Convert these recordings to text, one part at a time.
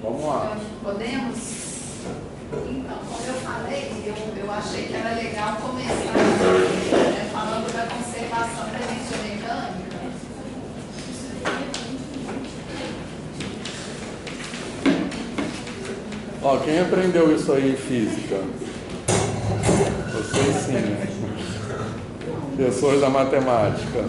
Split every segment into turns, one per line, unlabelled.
Vamos lá.
Podemos? Então, como eu falei, eu achei que era legal começar falando da conservação da energia mecânica.
Ó, quem aprendeu isso aí em física? Vocês sim, né? Pessoas da matemática.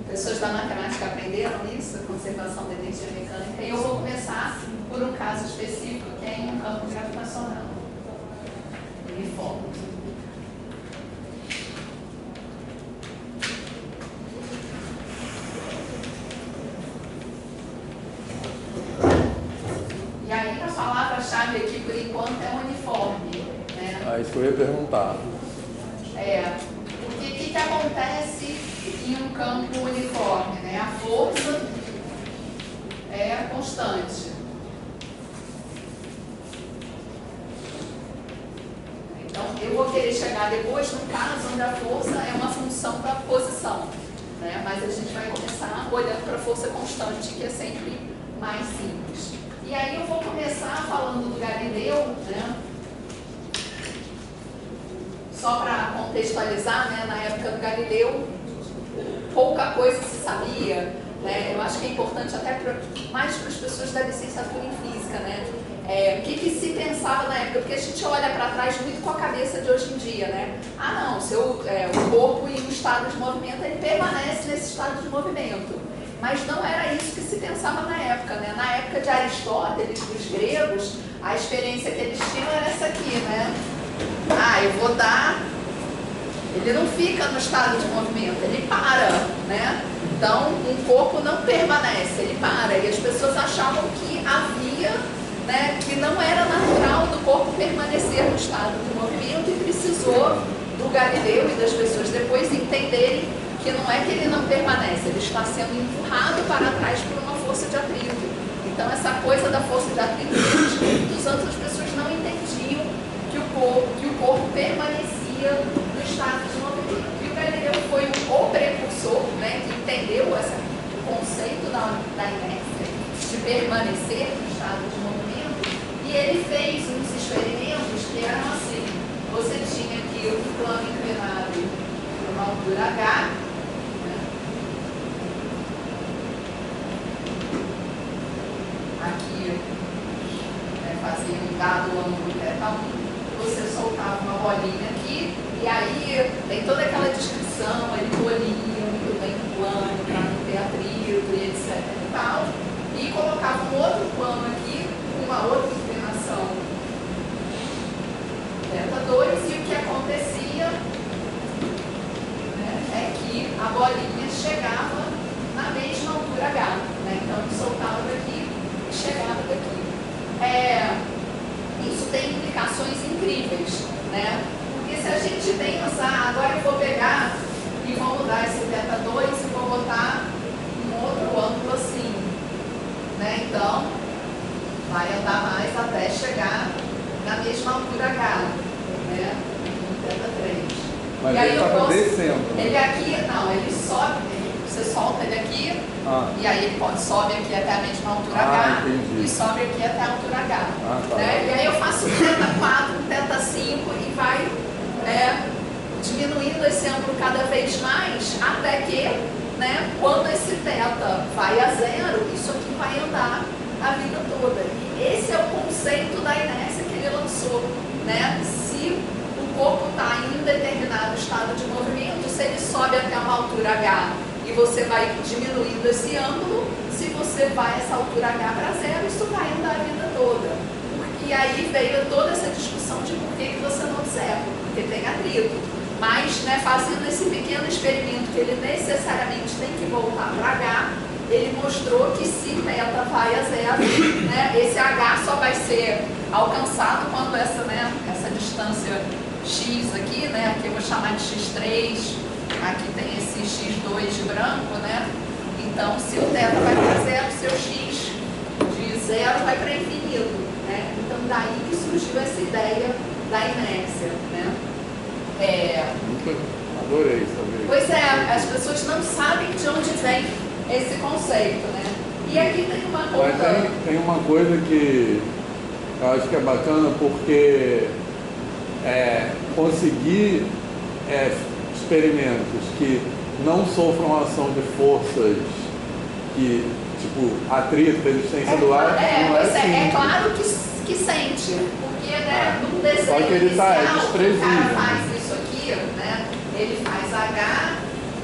Pessoas da matemática aprenderam isso, a conservação da energia mecânica, e eu vou começar por um caso específico que é em um campo gravitacional uniforme. E aí a palavra-chave aqui por enquanto é uniforme, né?
Isso que eu ia perguntar.
Porque o que acontece em um campo uniforme, né? A força é constante. Então, eu vou querer chegar depois no caso onde a força é uma função da posição, né? Mas a gente vai começar olhando para a força constante, que é sempre mais simples. E aí eu vou começar falando do Galileu, né? Só para contextualizar, né? Na época do Galileu, pouca coisa se sabia, né? Eu acho que é importante até mais para as pessoas da licenciatura em física, né? O que se pensava na época? Porque a gente olha para trás muito com a cabeça de hoje em dia, né? Ah, não, o corpo em um estado de movimento, ele permanece nesse estado de movimento. Mas não era isso que se pensava na época, né? Na época de Aristóteles, dos gregos, a experiência que eles tinham era essa aqui, né? Eu vou dar... Ele não fica no estado de movimento, ele para, né? Então, um corpo não permanece, ele para. E as pessoas achavam que havia, né, que não era natural do corpo permanecer no estado de movimento e precisou do Galileu e das pessoas depois entenderem que não é que ele não permanece, ele está sendo empurrado para trás por uma força de atrito. Então, essa coisa da força de atrito, durante muitos anos as pessoas não entendiam que o corpo permanecia no estado de movimento. E o Galileu foi o precursor, né, que entendeu o conceito da inércia, de permanecer no estado de movimento, e ele fez uns experimentos que eram assim: você tinha aqui um plano inclinado para uma altura H, né? Aqui, né, fazia um dado ângulo θ1, você soltava uma bolinha aqui, e aí tem toda aquela descrição, ele polia muito bem o plano para não ter atrito e etc e tal, e colocava um outro plano aqui, com uma outra inclinação θ2, e o que acontecia, né, é que a bolinha chegava na mesma altura H, né? Então ele soltava daqui e chegava daqui. Isso tem implicações incríveis, né? Porque se a gente pensar, agora eu vou pegar e vou mudar esse θ2 e vou botar um outro ângulo assim, né? Então, vai andar mais até chegar na mesma altura H, né? No θ3.
Mas
e aí
ele está descendo.
Ele aqui, não, ele sobe, você solta ele aqui, e aí ele sobe aqui até a mesma altura H,
entendi.
e sobe aqui até a altura H.
Tá.
Né? E aí eu faço um θ4, um θ5 e vai diminuindo esse ângulo cada vez mais, até que, né, quando esse θ vai a zero, isso aqui vai andar a vida toda. E esse é o conceito da inércia que ele lançou, né? Se o corpo está em um determinado estado de movimento, se ele sobe até uma altura H e você vai diminuindo esse ângulo, se você vai essa altura H para zero, isso vai andar a vida toda. E aí veio toda essa discussão de por que você não observa, porque tem atrito. Mas, né, fazendo esse pequeno experimento que ele necessariamente tem que voltar para H, ele mostrou que se θ vai a zero, né, esse H só vai ser alcançado quando essa distância x aqui, né, aqui eu vou chamar de x3, aqui tem esse x2 de branco, né? Então, se o θ vai para zero, seu x de zero vai para infinito, né? Então, daí que surgiu essa ideia da inércia, né?
Adorei saber.
Pois é, as pessoas não sabem de onde vem esse conceito, né? E aqui tem uma
Mas
conta.
tem uma coisa que eu acho que é bacana, porque conseguir experimentos que não sofram ação de forças que, tipo, atrito, resistência do ar, não é simples.
É claro que sente, porque no desenho
Só que ele tá,
inicial, o cara
desprezível.
faz isso aqui, né? Ele faz H,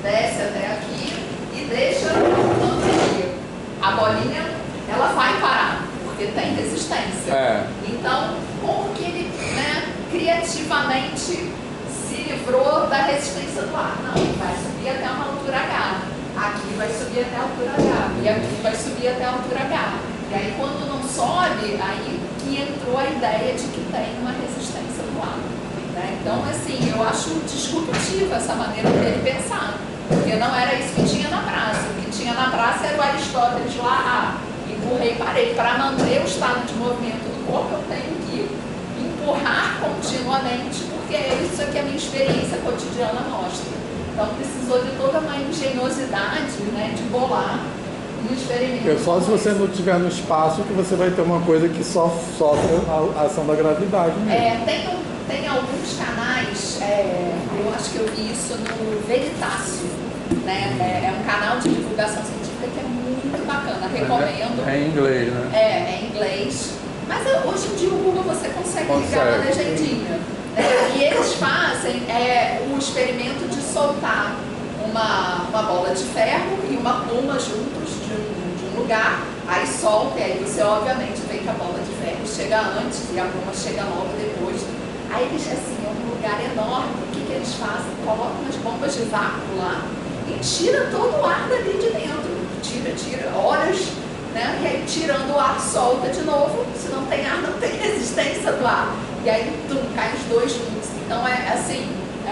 desce até aqui e deixa aqui. A bolinha, ela vai parar, porque tem resistência. Então, como que ele, criativamente se livrou da resistência do ar? Não, ele vai subir até uma altura H. Aqui vai subir até a altura H. E aqui vai subir até a altura H. E aí, quando não sobe, aí que entrou a ideia de que tem uma resistência do ar. Então, assim, eu acho disruptiva essa maneira dele pensar. Porque não era isso que tinha na praça. O que tinha na praça era o Aristóteles lá, empurrei e parei. Para manter o estado de movimento do corpo, eu tenho que empurrar continuamente, porque é isso que a minha experiência cotidiana mostra. Então, precisou de toda uma engenhosidade, de bolar um experimento.
Porque só se você não estiver no espaço que você vai ter uma coisa que só sofre a ação da gravidade mesmo.
Tem alguns canais, eu acho que eu vi isso no Veritácio, é um canal de divulgação científica que é muito bacana, recomendo.
É em inglês, né?
É em inglês, mas hoje em dia o Google você consegue ligar na legendinha. E eles fazem o experimento de soltar uma bola de ferro e uma pluma juntos de um lugar, aí solta e aí você obviamente vê que a bola de ferro chega antes e a pluma chega logo depois. Aí eles, assim, é um lugar enorme, o que eles fazem? Colocam umas bombas de vácuo lá e tira todo o ar dali de dentro. Tira horas, e aí tirando o ar, solta de novo, se não tem ar, não tem resistência do ar. E aí, cai os dois juntos. Então, é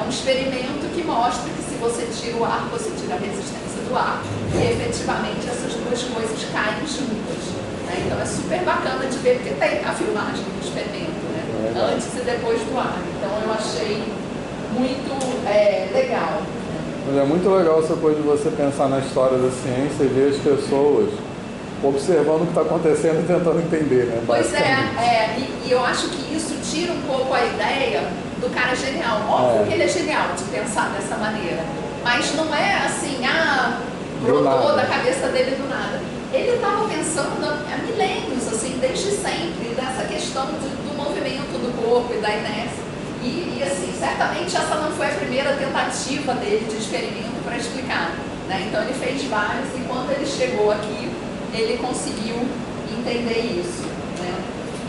um experimento que mostra que se você tira o ar, você tira a resistência do ar. E, efetivamente, essas duas coisas caem juntas. Então, é super bacana de ver, porque tem a filmagem do experimento, antes e depois do ar. Então, eu achei muito legal.
Mas é muito legal essa coisa de você pensar na história da ciência e ver as pessoas observando o que está acontecendo e tentando entender, né?
Pois e eu acho que isso tira um pouco a ideia do cara genial. Óbvio que ele é genial de pensar dessa maneira, mas não é assim, brotou da cabeça dele do nada. Ele estava pensando há milênios, assim, desde sempre, nessa questão do movimento do corpo e da inércia. E assim, certamente essa não foi a primeira tentativa dele de experimento para explicar, Então ele fez vários e quando ele chegou aqui, ele conseguiu entender isso,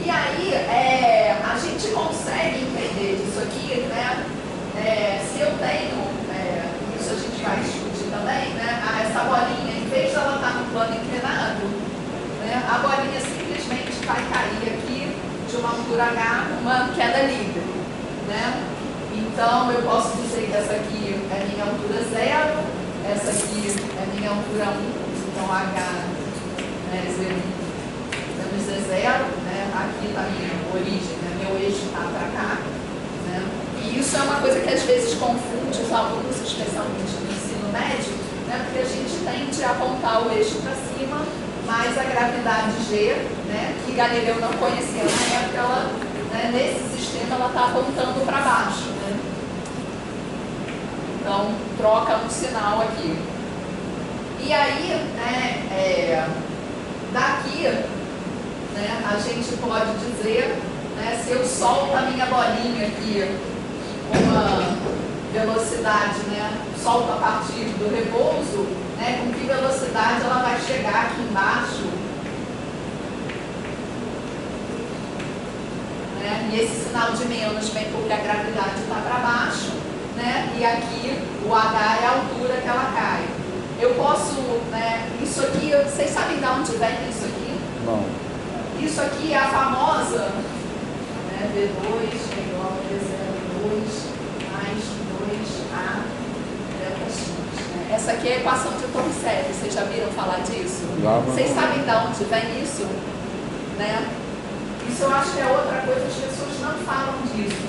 E aí, a gente consegue entender isso aqui, se eu tenho, isso a gente vai discutir também, essa bolinha, em vez de ela estar no plano inclinado, a bolinha simplesmente vai cair aqui de uma altura H, uma queda livre, Então, eu posso dizer que essa aqui é minha altura 0, essa aqui é minha altura 1, então H, vamos dizer 0, aqui está a minha origem, meu eixo está para cá, E isso é uma coisa que às vezes confunde os alunos, especialmente no ensino médio, porque a gente tende a apontar o eixo para cima, mas a gravidade G, que Galileu não conhecia na época, ela, nesse sistema ela está apontando para baixo. Então, troca um sinal aqui. E aí, daqui, a gente pode dizer, se eu solto a minha bolinha aqui com uma velocidade, solto a partir do repouso, com que velocidade ela vai chegar aqui embaixo, e esse sinal de menos vem porque a gravidade está para baixo, e aqui o H é a altura que ela cai. Eu posso, isso aqui, vocês sabem de onde vem isso aqui?
Não.
Isso aqui é a famosa, V2 é igual a V02 mais 2A delta X. Essa aqui é a equação de Torricelli, vocês já viram falar disso?
Não. Vocês
sabem de onde vem isso? Isso eu acho que é outra coisa, as pessoas não falam disso.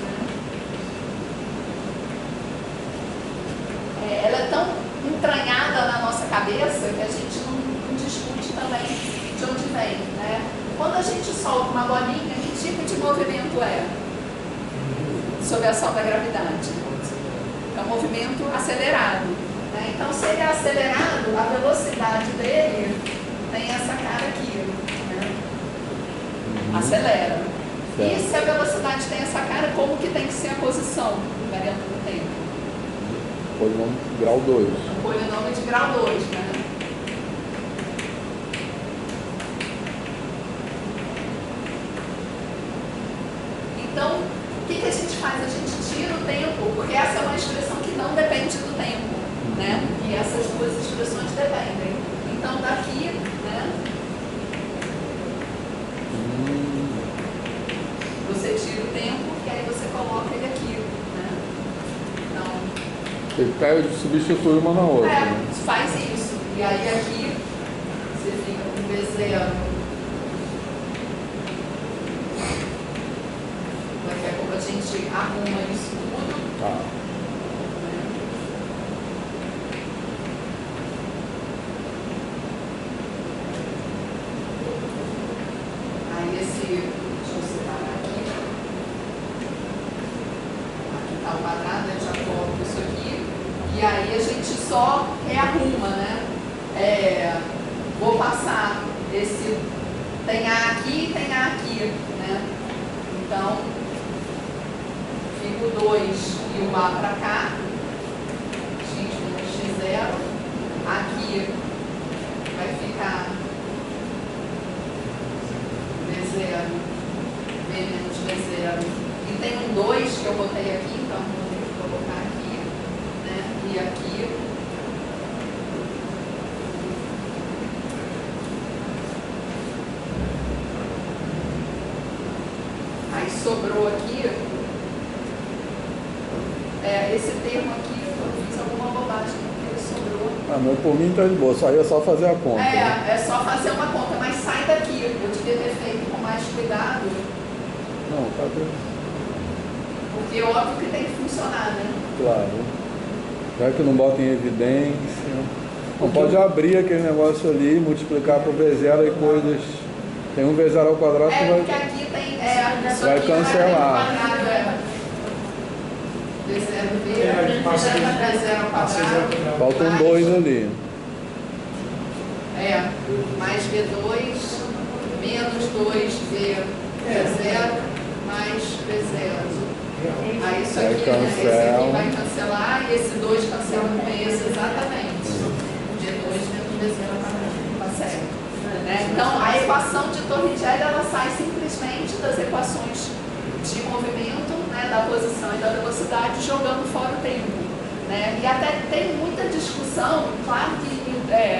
Ela é tão entranhada na nossa cabeça que a gente não discute também solta uma bolinha, que tipo de movimento é? Sob a ação da gravidade. É um movimento acelerado. Né? Então, se ele é acelerado, a velocidade dele tem essa cara aqui. Né? Acelera.
Certo.
E se a velocidade tem essa cara, como que tem que ser a posição variando no tempo?
Polinômio de grau 2.
Um polinômio de grau 2, né? Então, o que a gente faz? A gente tira o tempo, porque essa é uma expressão que não depende do tempo, né? E essas duas expressões dependem. Então, daqui, né? Você tira o tempo e aí você coloca ele aqui, né? Então,
Ele pega e substitui uma na outra. Né?
faz isso. E aí aqui você fica com V0. Daqui a pouco a gente arruma isso tudo.
Tá.
Aí esse, deixa eu separar aqui. Aqui está o quadrado, eu já coloco isso aqui. E aí a gente só rearruma, né? Vou passar esse, tem A aqui e tem A aqui, né? Então, fica o 2 e o A para cá, x menos x0. Aqui vai ficar V0, V menos V0. E tem um 2 que eu botei aqui, então vou ter que colocar aqui, né? E aqui. Aí sobrou aqui, esse termo aqui, eu fiz alguma bobagem, porque ele sobrou.
Ah, mas por mim tá de boa, só ia só fazer a conta. Né?
É só fazer uma conta, mas sai daqui. Eu devia ter feito com mais cuidado,
Não, tá bem.
porque óbvio que tem que funcionar, né?
Claro. Já que não bota em evidência. Não pode abrir aquele negócio ali, multiplicar por V0 e coisas. Tem um V0 ao quadrado que
Porque
vai.
aqui tem. Isso
Vai
aqui
cancelar.
Vai ter quadrado, V0 ao quadrado.
Faltam 2 ali.
Mais V2, menos 2V0, mais V0. Aí isso aqui, né? Esse aqui vai cancelar e esse 2 cancela com esse, exatamente. V2 menos V0 ao quadrado. Tá certo. Né? Então, a equação de Torricelli, ela sai simplesmente das equações de movimento, né, da posição e da velocidade, jogando fora o tempo. Né? E até tem muita discussão, claro que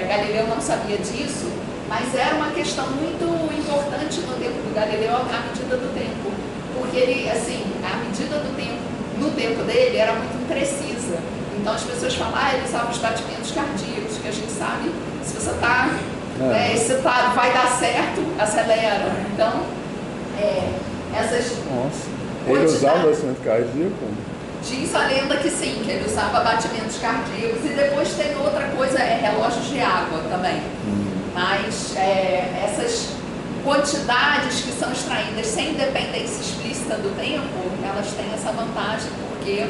Galileu não sabia disso, mas era uma questão muito importante no tempo do Galileu, a medida do tempo. Porque ele, assim, a medida do tempo, no tempo dele, era muito imprecisa. Então as pessoas falam, ele usava os batimentos cardíacos, que a gente sabe, se você está excitado, vai dar certo, acelera. Então, essas...
Nossa, ele usava batimento cardíaco?
Diz a lenda que sim, que ele usava batimentos cardíacos. E depois tem outra coisa, relógios de água também. Mas essas quantidades que são extraídas sem dependência explícita do tempo, elas têm essa vantagem, porque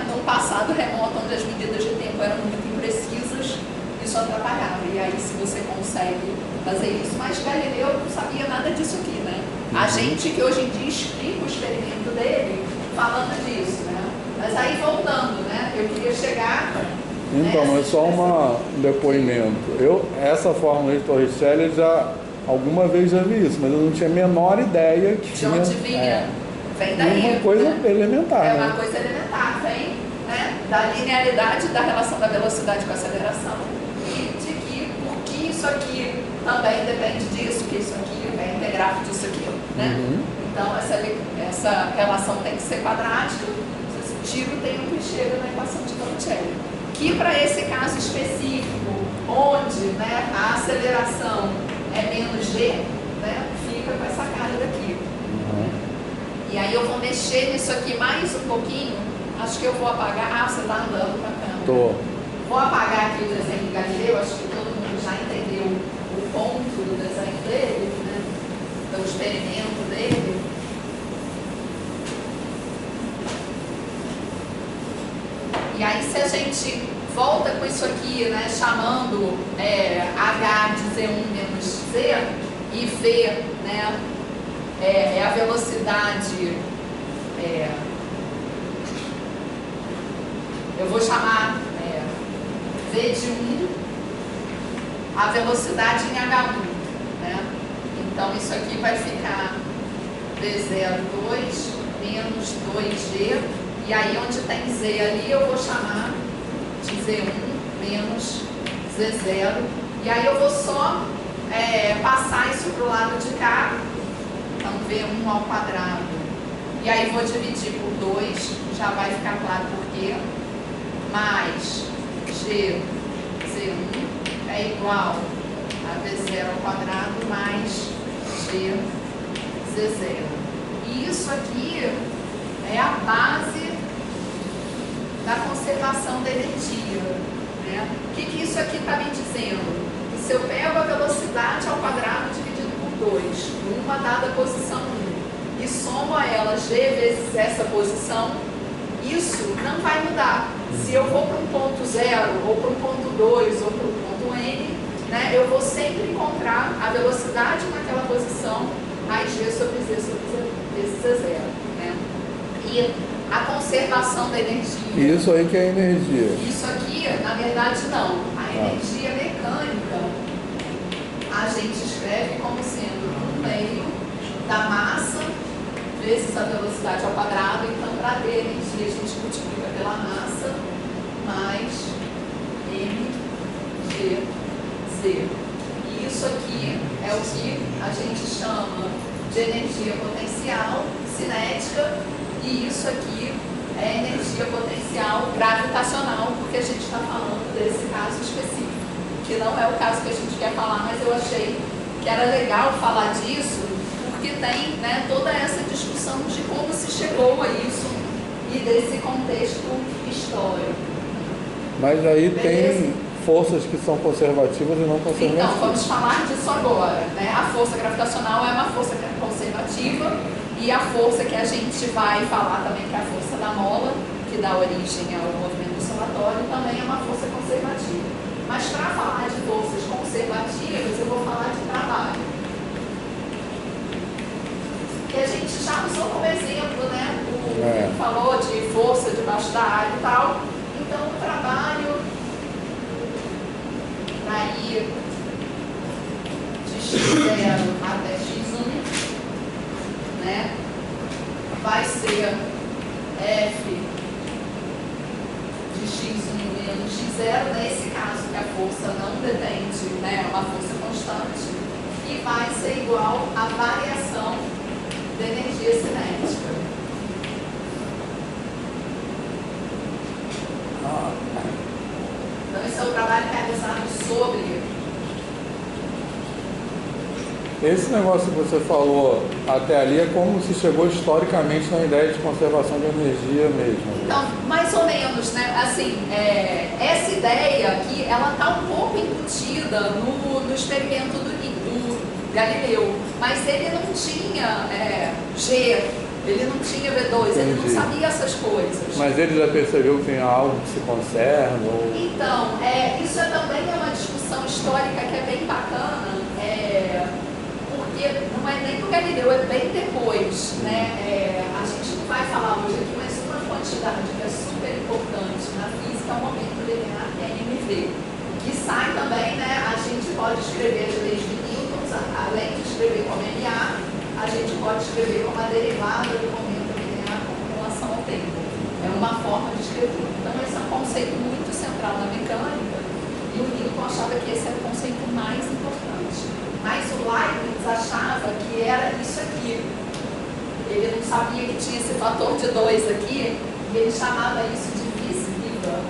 num passado remoto, onde as medidas de tempo eram muito imprecisas, isso atrapalhava. E aí, se você consegue fazer isso, mas Galileu não sabia nada disso aqui, né? A gente que hoje em dia explica o experimento dele falando disso, né? Mas aí, voltando, né? Eu queria chegar...
Então, é só um depoimento. Essa fórmula de Torricelli já alguma vez já vi isso, mas eu não tinha a menor ideia que
de onde vinha. Vem daí.
Uma coisa elementar.
É uma coisa elementar, vem, né, da linearidade da relação da velocidade com a aceleração e de que, porque isso aqui também depende disso, que isso aqui é integral disso aqui, né? Então, essa relação tem que ser quadrática, você tira o tempo e chega na equação de Torricelli. Que para esse caso específico, onde, né, a aceleração é menos g, né, fica com essa cara daqui. E aí eu vou mexer nisso aqui mais um pouquinho. Acho que eu vou apagar. Você está andando para cá?
Tô.
Vou apagar aqui o desenho de Galileu. Acho que todo mundo já entendeu o ponto do desenho dele, né? do experimento dele. E aí, se a gente volta com isso aqui, né, chamando H de Z1 menos Z, e V, né, é a velocidade, eu vou chamar V de 1, a velocidade em H1, né? Então isso aqui vai ficar V02 menos 2G, e aí onde tem Z ali eu vou chamar de Z1 menos Z0, e aí eu vou só passar isso para o lado de cá, então V1 ao quadrado, e aí vou dividir por 2, já vai ficar claro por quê, mais GZ1 é igual a V0 ao quadrado mais GZ0. E isso aqui é a base da conservação da energia, né? O que isso aqui está me dizendo? Que se eu pego a velocidade ao quadrado dividido por 2, numa dada posição 1, e somo a ela g vezes essa posição, isso não vai mudar. Se eu vou para um ponto 0, ou para um ponto 2, ou para um ponto n, né, eu vou sempre encontrar a velocidade naquela posição mais g sobre z vezes z0. Né? E a conservação da energia.
Isso aí que é energia.
Isso aqui, na verdade, não. A energia mecânica, a gente escreve como sendo 1/2 da massa vezes a velocidade ao quadrado. Então, para ter energia, a gente multiplica pela massa mais mgz. E isso aqui é o que a gente chama de energia potencial cinética, e isso aqui é energia potencial gravitacional, porque a gente está falando desse caso específico, que não é o caso que a gente quer falar, mas eu achei que era legal falar disso, porque tem, né, toda essa discussão de como se chegou a isso e desse contexto histórico.
Mas aí
Beleza?
tem forças que são conservativas e não conservativas.
Então, vamos falar disso agora, né? A força gravitacional é uma força conservativa, e a força que a gente vai falar também, que é a força da mola, que dá origem ao movimento oscilatório, também é uma força conservativa. Mas para falar de forças conservativas, eu vou falar de trabalho. Que a gente já usou como exemplo, né? O falou de força debaixo da água e tal. Então, o trabalho daí de x0 até x1, né, vai ser F de x1 menos x0, nesse caso que a força não depende, né, é uma força constante, e vai ser igual à variação da energia cinética. Então esse é o trabalho realizado sobre...
Esse negócio que você falou até ali é como se chegou historicamente na ideia de conservação de energia mesmo.
Então, mais ou menos, né? Assim, essa ideia aqui, ela está um pouco embutida no experimento do Galileu, mas ele não tinha G, ele não tinha V2, ele não sabia essas coisas.
Mas ele já percebeu que tem algo que se conserva? Ou...
Então, isso também é uma discussão histórica que é bem bacana, porque não é nem do Galileu, é bem depois, né? A gente não vai falar hoje aqui, mas uma quantidade que é super importante na física é o momento linear, que é MV, que sai também, né? A gente pode escrever as leis de Newton, além de escrever como MA, a gente pode escrever como a derivada do momento linear com relação ao tempo. É uma forma de escrever. Então, esse é um conceito muito central na mecânica, e o Newton achava que esse era o conceito mais importante. Mas o Leibniz achava que era isso aqui. Ele não sabia que tinha esse fator de 2 aqui, e ele chamava isso de vis-viva.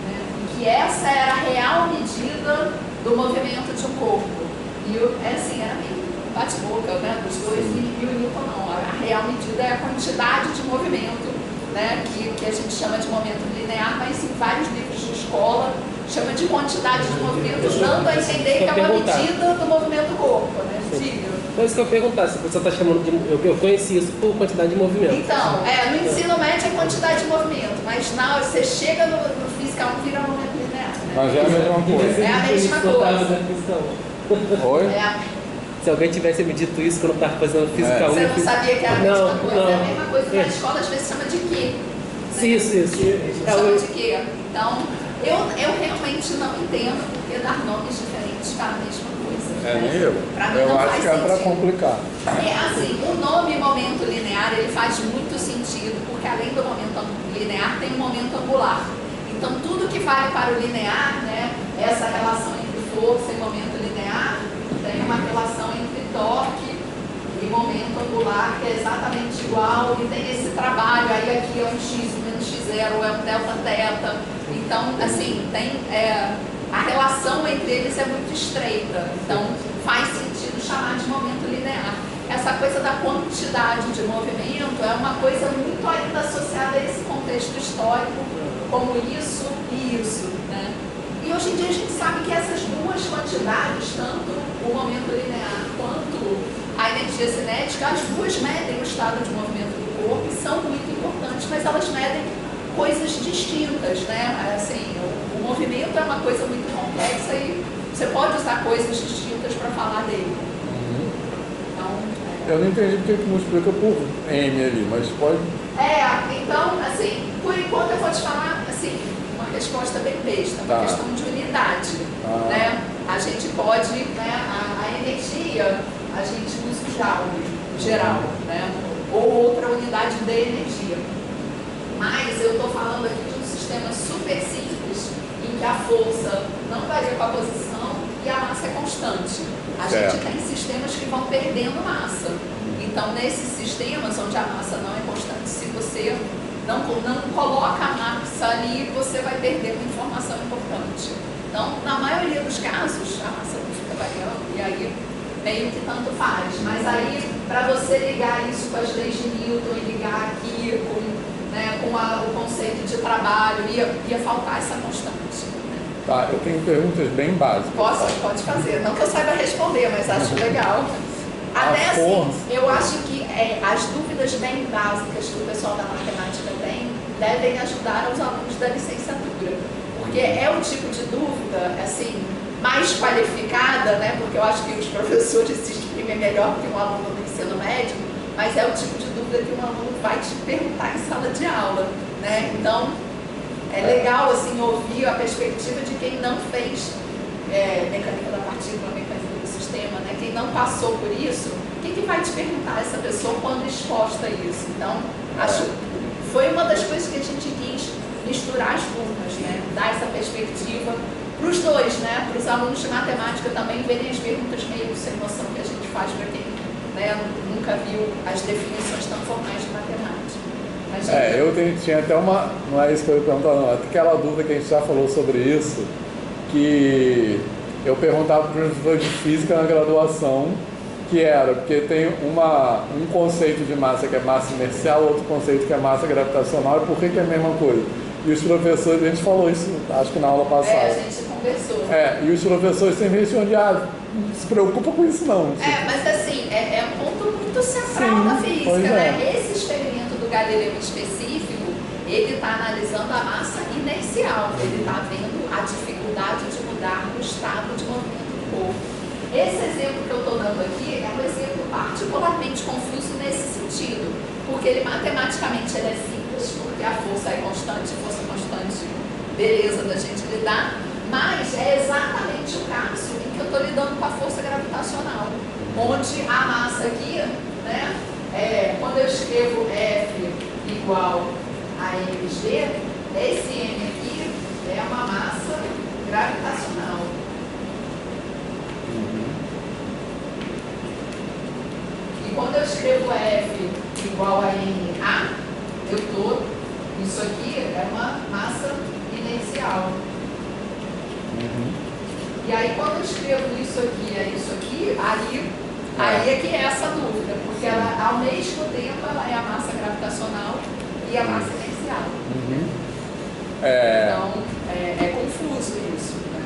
Né? E que essa era a real medida do movimento de um corpo. E assim, era meio bate-boca, né, dos dois, e o Newton não. A real medida é a quantidade de movimento, né, que a gente chama de momento linear, mas em vários livros de escola chama de quantidade de movimento, dando a entender que é uma medida do movimento do corpo. Né? Diga.
Então isso que eu ia perguntar, se a pessoa está chamando de... Eu conheci isso por quantidade de movimento.
Então, no ensino médio é quantidade de movimento, mas na hora que você chega no física 1 vira momento linear, né?
Mas é a mesma coisa.
É a mesma coisa.
Oi?
Se alguém tivesse me dito isso quando eu estava fazendo física 1...
Você não sabia que era a mesma coisa?
Não.
É a mesma coisa na escola, às vezes chama de quê? Né?
Isso.
Chama de quê? Então, eu realmente não entendo porque dar nomes diferentes para a mesma coisa.
Nem eu.
Pra mim
Eu
não
acho
faz
que é para
sentido.
complicar.
Assim, o nome momento linear, ele faz muito sentido, porque além do momento linear, tem o momento angular. Então, tudo que vale para o linear, né, essa relação entre força e momento linear, tem uma relação entre torque e momento angular, que é exatamente igual, e tem esse trabalho, aí aqui é um x menos x0, é um delta θ. Então, assim, tem... a relação entre eles é muito estreita, então faz sentido chamar de momento linear. Essa coisa da quantidade de movimento é uma coisa muito ainda associada a esse contexto histórico, como isso e isso, né? E hoje em dia a gente sabe que essas duas quantidades, tanto o momento linear quanto a energia cinética, as duas medem o estado de movimento do corpo e são muito importantes, mas elas medem coisas distintas, né? Assim, o movimento é uma coisa muito complexa e você pode usar coisas distintas para falar dele. Então,
eu não entendi porque que multiplica por M ali, mas pode...
então, assim, por enquanto eu vou te falar, assim, uma resposta bem besta, uma questão de unidade, né? A gente pode, né, a energia, a gente usa o Joule, geral, né? Ou outra unidade de energia. Mas eu estou falando aqui de um sistema super simples, em que a força não varia com a posição e a massa é constante. A gente tem sistemas que vão perdendo massa. Então, nesses sistemas onde a massa não é constante, se você não coloca a massa ali, você vai perder uma informação importante. Então, na maioria dos casos, a massa não fica variando, e aí meio que tanto faz. Mas aí, para você ligar isso com as leis de Newton e ligar aqui com o conceito de trabalho, ia faltar essa constante.
Tá, eu tenho perguntas bem básicas.
Pode fazer. Não que eu saiba responder, mas acho legal. Até assim, eu acho que as dúvidas bem básicas que o pessoal da matemática tem devem ajudar os alunos da licenciatura. Porque é o tipo de dúvida, assim, mais qualificada, né? Porque eu acho que os professores se exprimem melhor que um aluno do ensino médio, mas é o tipo de dúvida que um aluno vai te perguntar em sala de aula, né? Então, é legal, assim, ouvir a perspectiva de quem não fez mecânica da partícula, mecânica do sistema, né? Quem não passou por isso, o que vai te perguntar essa pessoa quando exposta a isso? Então, acho foi uma das coisas que a gente quis misturar as turmas, né? Dar essa perspectiva para os dois, né? Para os alunos de matemática também verem as perguntas meio sem noção que a gente faz para quem, né, nunca viu as definições tão formais de matemática. Mas,
eu tinha até uma... Não é isso que eu ia perguntar, não. Aquela dúvida que a gente já falou sobre isso, que eu perguntava para os professores de física na graduação, que era, porque tem um conceito de massa que é massa inercial, outro conceito que é massa gravitacional, e por que é a mesma coisa? E os professores, a gente falou isso, acho que na aula passada.
a gente conversou.
E os professores sempre respondiam não se preocupa com isso não.
Mas assim, é um ponto muito central da física, né? Esse experimento do Galileu específico, ele está analisando a massa inercial, ele está vendo a dificuldade de mudar o estado de movimento do corpo. Esse exemplo que eu estou dando aqui é um exemplo particularmente confuso nesse sentido, porque ele matematicamente ele é simples, porque a força é constante, força constante, beleza da gente lidar, mas é exatamente o caso em que eu estou lidando com a força gravitacional, onde a massa aqui, né, quando eu escrevo F igual a mg, esse m aqui é uma massa gravitacional. E quando eu escrevo F igual a ma, isso aqui é uma massa inercial. E aí quando eu escrevo isso aqui, aí é que é essa dúvida, porque ela, ao mesmo tempo, ela é a massa gravitacional e a massa inercial. Então, é confuso isso, né?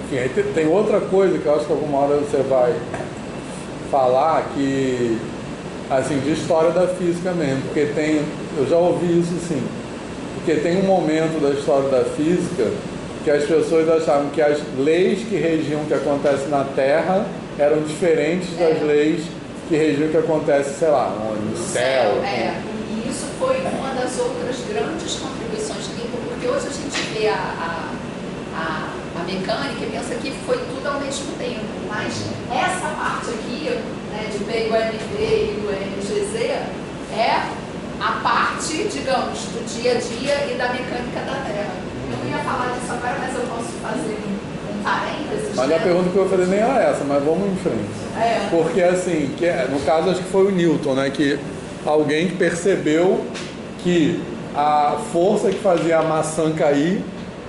Enfim, aí tem outra coisa que eu acho que alguma hora você vai falar que, assim, de história da física mesmo, porque eu já ouvi isso sim, porque tem um momento da história da física que as pessoas achavam que as leis que regiam o que acontece na Terra eram diferentes das leis que regiam o que acontece, sei lá, no céu.
E isso foi uma das outras grandes contribuições do Newton, porque hoje a gente vê a mecânica e pensa que foi tudo ao mesmo tempo, mas essa parte aqui, né, de P igual a MV e do MGZ, é a parte, digamos, do dia a dia e da mecânica da Terra. Eu não ia falar disso agora, mas eu posso fazer um parênteses.
Mas a pergunta que eu ia fazer nem era essa, mas vamos em frente. Porque assim, no caso acho que foi o Newton, né, que alguém que percebeu que a força que fazia a maçã cair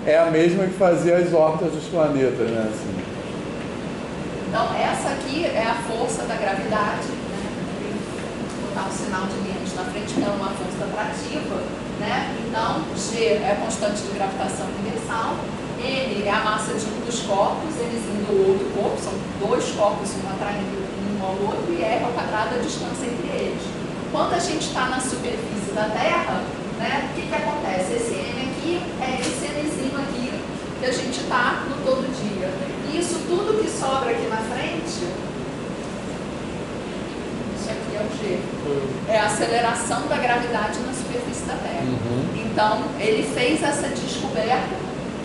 é a mesma que fazia as órbitas dos planetas, né? Assim.
Então, essa aqui é a força da gravidade, né? Vou botar um sinal de menos na frente, que é uma força atrativa, né? Então, G é a constante de gravitação universal, M é a massa de um dos corpos, Mzinho do outro corpo, são dois corpos, um atraindo um ao outro, e R ao quadrado a distância entre eles. Quando a gente está na superfície da Terra, né, o que acontece? Esse M aqui é esse Mzinho aqui que a gente está no todo dia. E isso tudo que sobra aqui na frente, isso aqui é o G. É a aceleração da gravidade na superfície da Terra. Então, ele fez essa descoberta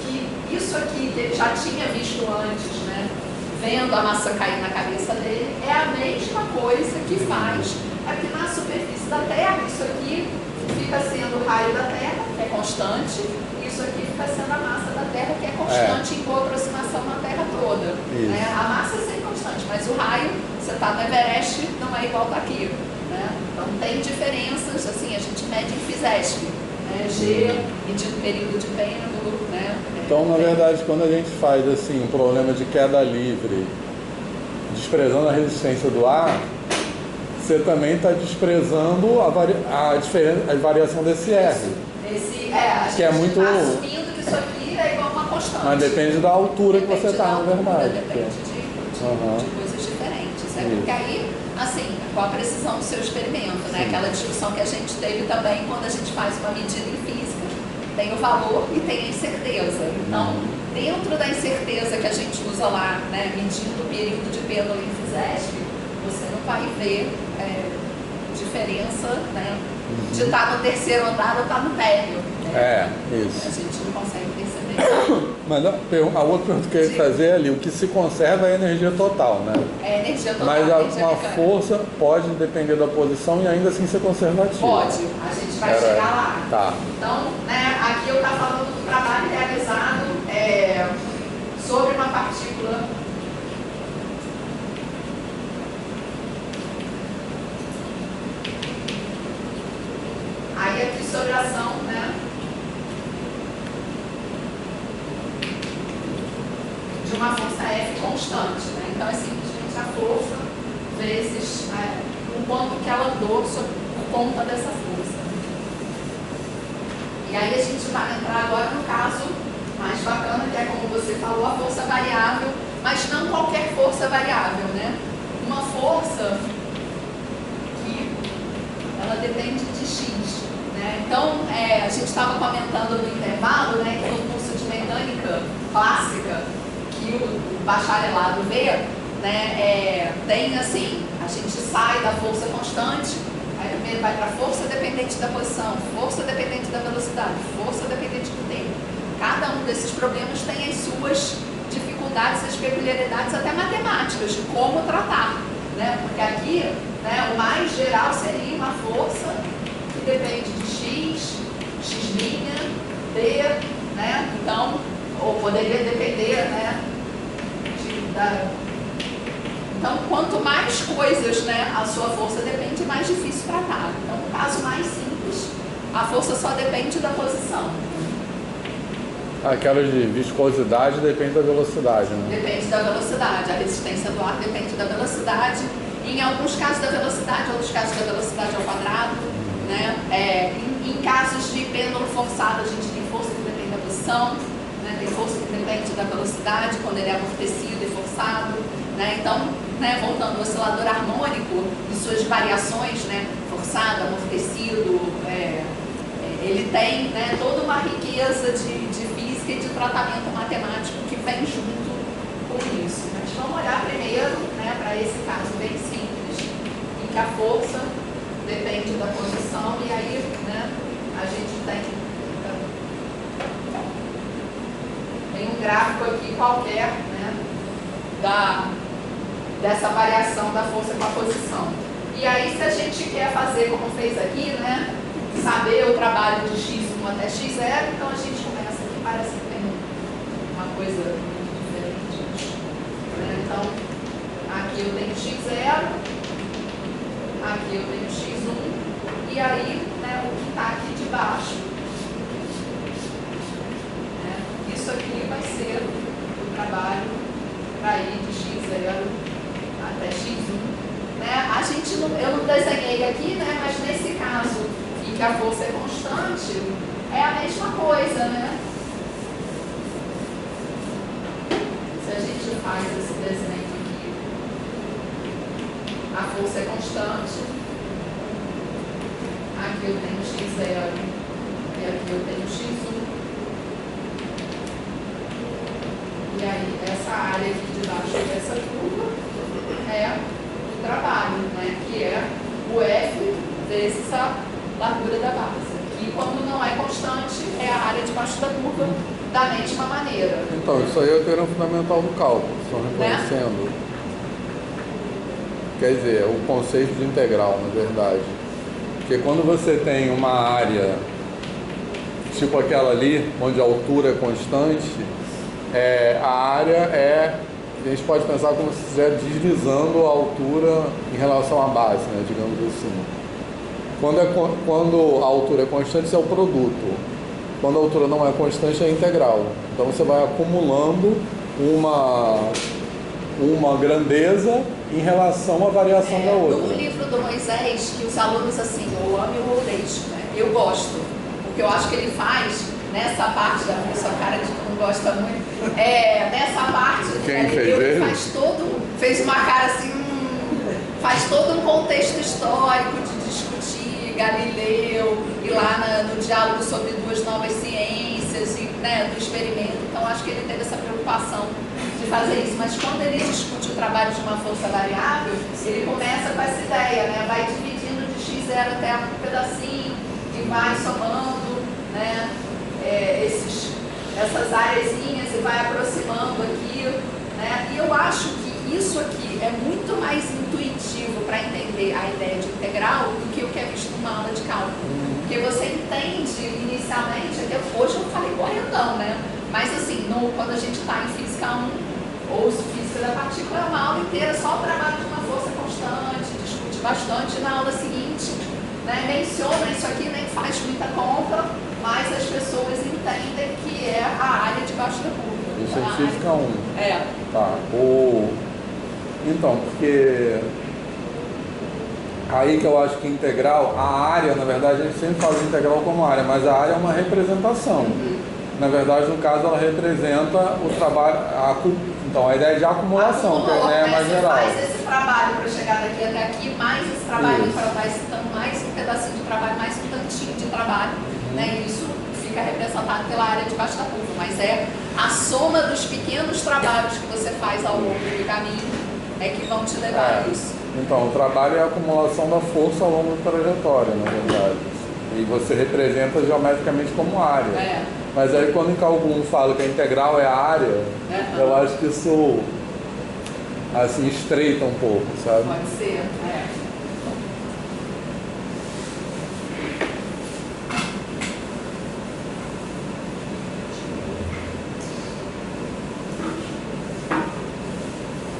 que isso aqui que ele já tinha visto antes, né, vendo a massa cair na cabeça dele, é a mesma coisa que faz aqui na superfície da Terra. Isso aqui fica sendo o raio da Terra, que é constante, e isso aqui fica sendo a massa da Terra, que é constante em boa aproximação na Terra toda. Né? A massa é sempre constante, mas o raio, você está no Everest, não é igual está aqui. Né? Então tem diferenças, assim, a gente mede em FISESP, né? G, medido período de pêndulo. Né?
Então, na verdade, quando a gente faz assim, um problema de queda livre, desprezando a resistência do ar, você também está desprezando a variação desse R.
A gente
que é muito...
está assumindo que isso aqui é igual a uma constante.
Mas depende da altura que você está, na verdade.
Depende de coisas diferentes. Porque aí, assim, com a precisão do seu experimento, né? Aquela discussão que a gente teve também quando a gente faz uma medida em física. Tem o valor e tem a incerteza. Então, dentro da incerteza que a gente usa lá, né, medindo o período de pêndulo em FISESP, você não vai ver diferença, né, de estar no terceiro andar ou estar no térreo. Né?
Isso.
A gente não consegue perceber.
Mas a outra pergunta que eu ia fazer é ali, o que se conserva é a energia total, né?
É energia total.
Mas uma força pode depender da posição e ainda assim ser conservativa.
Pode, a gente vai chegar lá.
Tá.
Então, né, aqui eu estou falando do trabalho realizado sobre uma partícula. Aí aqui sobre a ação, né, de uma força F constante, né? Então é simplesmente a força vezes o quanto que ela andou por conta dessa força. E aí a gente vai entrar agora no caso mais bacana, que é como você falou, a força variável, mas não qualquer força variável, né? Uma força que ela depende de X. Né? Então, a gente estava comentando no intervalo, né, que no curso de mecânica clássica, que o bacharelado vê, né, tem assim, a gente sai da força constante, aí primeiro vai para força dependente da posição, força dependente da velocidade, força dependente do tempo. Cada um desses problemas tem as suas dificuldades, as peculiaridades, até matemáticas, de como tratar. Né? Porque aqui, né, o mais geral seria uma força que depende de X, X', D, né? Então, ou poderia depender, né, Então, quanto mais coisas, né, a sua força depende, mais difícil tratar. Então, no caso mais simples, a força só depende da posição.
Aquela de viscosidade depende da velocidade, né?
Depende da velocidade. A resistência do ar depende da velocidade. Em alguns casos da velocidade, outros casos da velocidade ao quadrado. Né? Em casos de pêndulo forçado, a gente tem força que depende da posição. né? Tem força que depende da velocidade, quando ele é amortecido e forçado, né? Então, né, voltando, o oscilador harmônico e suas variações, né, forçado, amortecido, ele tem, né, toda uma riqueza de física e de tratamento matemático que vem junto com isso. Mas vamos olhar primeiro, né, para esse caso bem simples, em que a força depende da posição, e aí, né, a gente tem um gráfico aqui qualquer, né, dessa variação da força com a posição. E aí, se a gente quer fazer como fez aqui, né, saber o trabalho de x1 até x0, então a gente começa aqui, parece que tem uma coisa diferente, né? Então, aqui eu tenho x0, aqui eu tenho x1, e aí, né, o que está aqui de baixo, né, isso aqui vai ser o trabalho para ir de x0 até x1. Né? Eu não desenhei aqui, né, mas nesse caso em que a força é constante, é a mesma coisa, né? Se a gente faz esse desenho aqui, a força é constante, aqui eu tenho x0 e aqui eu tenho x1, e aí essa área aqui de baixo dessa curva é o trabalho, né, que é o F vezes a largura da base. E quando não é constante, é a área debaixo da curva da mesma maneira.
Então, isso aí é o teorema fundamental do cálculo, estão reconhecendo. Né? Quer dizer, o conceito de integral, na verdade. Porque quando você tem uma área, tipo aquela ali, onde a altura é constante, a área a gente pode pensar como se estiver deslizando a altura em relação à base, né, digamos assim. Quando a altura é constante, isso é o produto. Quando a altura não é constante, é integral. Então você vai acumulando uma grandeza em relação à variação da outra.
No livro do Moisés, que os alunos assim, ou ame ou deixo, né? Eu gosto, porque eu acho que ele faz nessa parte da sua cara de que não gosta muito, nessa parte
quem fez ele?
Fez uma cara assim, faz todo um contexto histórico de discutir Galileu e lá no diálogo sobre duas novas ciências e, né, do experimento. Então acho que ele teve essa preocupação de fazer isso, mas quando ele discute o trabalho de uma força variável, ele começa com essa ideia, né? Vai dividindo de x0 até um pedacinho e vai somando, né, essas areazinhas e vai aproximando aqui, né? E eu acho que isso aqui é muito mais intuitivo para entender a ideia de integral do que o que é visto numa aula de cálculo. Porque você entende inicialmente, hoje eu falei correndão, né? Mas assim, quando a gente está em Física 1 ou Física da Partícula, é uma aula inteira só o trabalho de uma força constante, discute bastante. Na aula seguinte, né, menciona isso aqui, nem faz muita conta, mas as pessoas entendem que é a área debaixo da curva.
Isso é Física 1. Tá. Então, porque aí que eu acho que integral, a área, na verdade, a gente sempre fala de integral como área, mas a área é uma representação. Na verdade, no caso, ela representa o trabalho, então a ideia de acumulação, que é a ideia mais geral.
Você faz esse trabalho para chegar daqui até aqui, mais esse trabalho vai citando mais um pedacinho de trabalho, mais um tantinho de trabalho, né? Isso fica representado pela área debaixo da curva, mas é a soma dos pequenos trabalhos que você faz ao longo do caminho que vão te levar a isso.
Então, o trabalho é a acumulação da força ao longo da trajetória, na verdade. E você representa geometricamente como área. Mas aí quando em cálculo 1 fala que a integral é a área, eu acho que isso assim estreita um pouco, sabe?
Pode ser,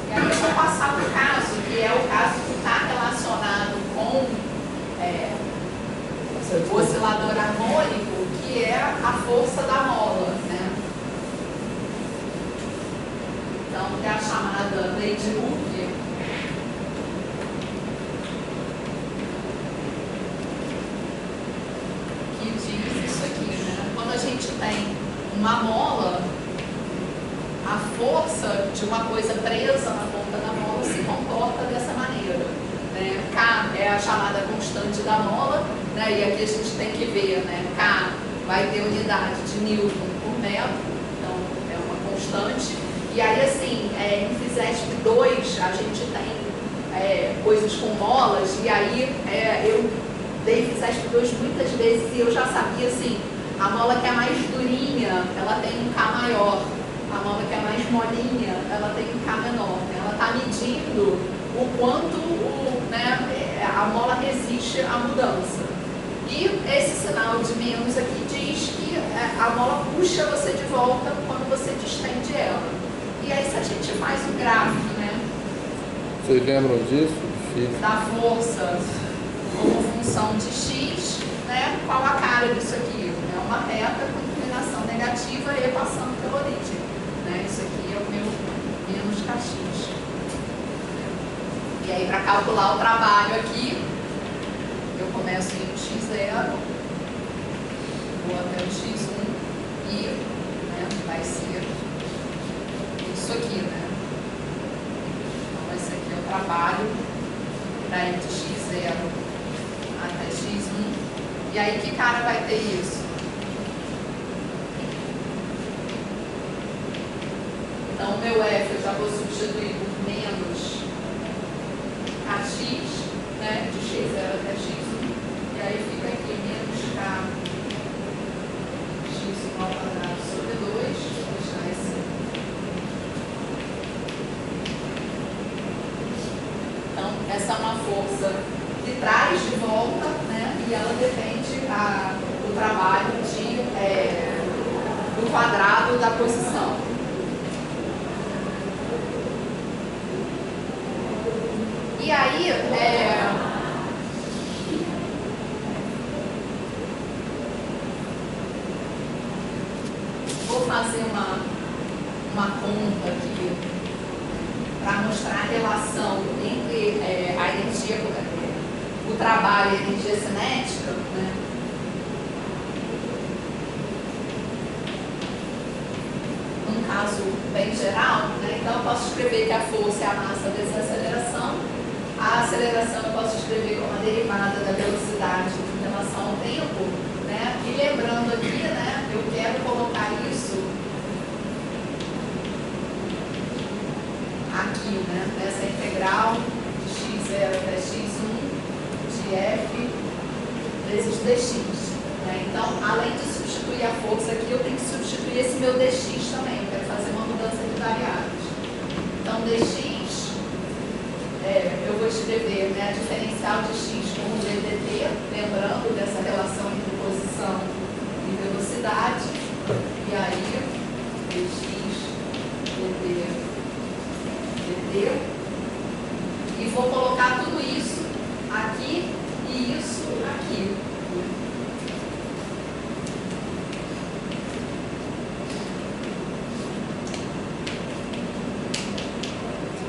E aí eu vou passar para o caso, que é o caso que está relacionado com o oscilador harmônico, que é a força da mola, né? Então, é a chamada lei de Hooke, que diz isso aqui, né? Quando a gente tem uma mola, a força de uma coisa presa na ponta da mola se comporta dessa maneira, né? K é a chamada constante da mola, né? E aqui a gente tem que ver, né? K vai ter unidade de Newton por metro, então é uma constante. E aí, assim, em FISESP 2 a gente tem coisas com molas, e aí eu dei FISESP 2 muitas vezes e eu já sabia, assim, a mola que é mais durinha, ela tem um K maior. A mola que é mais molinha, ela tem um K menor. Ela está medindo o quanto a mola resiste à mudança. E esse sinal de menos aqui diz que a mola puxa você de volta quando você distende ela. E aí se a gente faz um gráfico, né?
Vocês lembram disso?
Da força como função de x, né? Qual a cara disso aqui? É uma reta com inclinação negativa e passando pela origem. Isso aqui é o meu menos kx. E aí, para calcular o trabalho aqui, eu começo em x0, vou até o x1 e vai ser isso aqui, né? Então, esse aqui é o trabalho para ir de x0 até x1. E aí, que cara vai ter isso? Então, o meu F eu já vou substituir por menos kx, né, de x0 até x1, e aí fica aqui menos k x1 ao quadrado sobre 2, vou deixar esse. Então, essa é uma força que traz de volta, né, e ela depende do trabalho do quadrado da posição. E aí, vou fazer uma conta aqui para mostrar a relação entre a energia, o trabalho e a energia cinética, né? Num caso bem geral, né? Então eu posso escrever que a força é a massa dessa aceleração. A aceleração eu posso escrever como a derivada da velocidade em relação ao tempo, né? E lembrando aqui, né, eu quero colocar isso aqui, né, nessa integral de x0 até x1 de f vezes dx. Né? Então, além de substituir a força aqui, eu tenho que substituir esse meu dx também. Eu quero fazer uma mudança de variáveis. Então, dx eu vou escrever, né, a diferencial de x como ddt, lembrando dessa relação entre posição e velocidade, e aí dx dt, e vou colocar tudo isso aqui e isso aqui.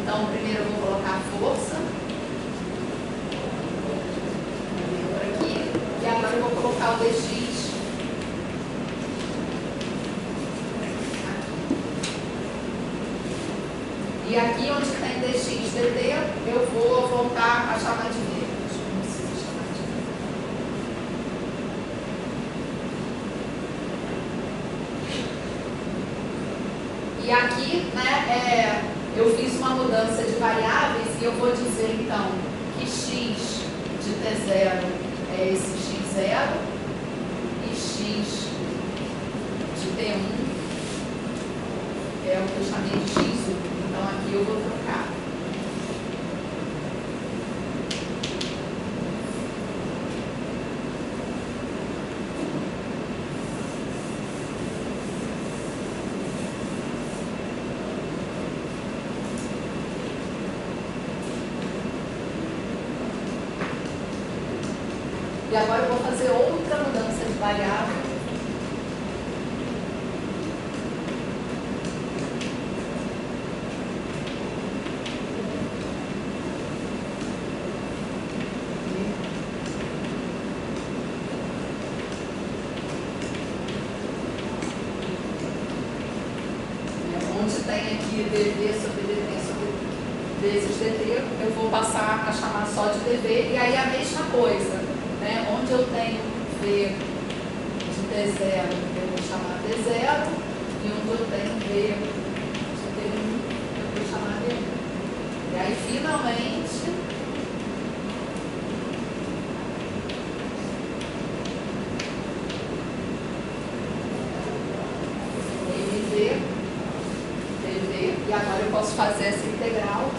Então, primeiro eu vou colocar a força. Aqui. E agora eu vou colocar o dx. Aqui. E aqui onde tem dx dt, eu vou voltar a chamar de v. Não precisa chamar de v. E aqui, né, eu fiz uma mudança de variáveis e eu vou dizer, então, que x de t0 é esse x0 e x de t1 é o que eu chamei de x1. Então, aqui eu vou trocar. E agora eu vou fazer outra mudança de variável. de dV sobre dt sobre vezes dt, eu vou passar a chamar só de dV, e aí a mesma coisa, né? Onde eu tenho V de D0, eu vou chamar D0, e onde eu tenho V de D1, eu vou chamar D1. E aí, finalmente, MV, DV, e agora eu posso fazer essa integral.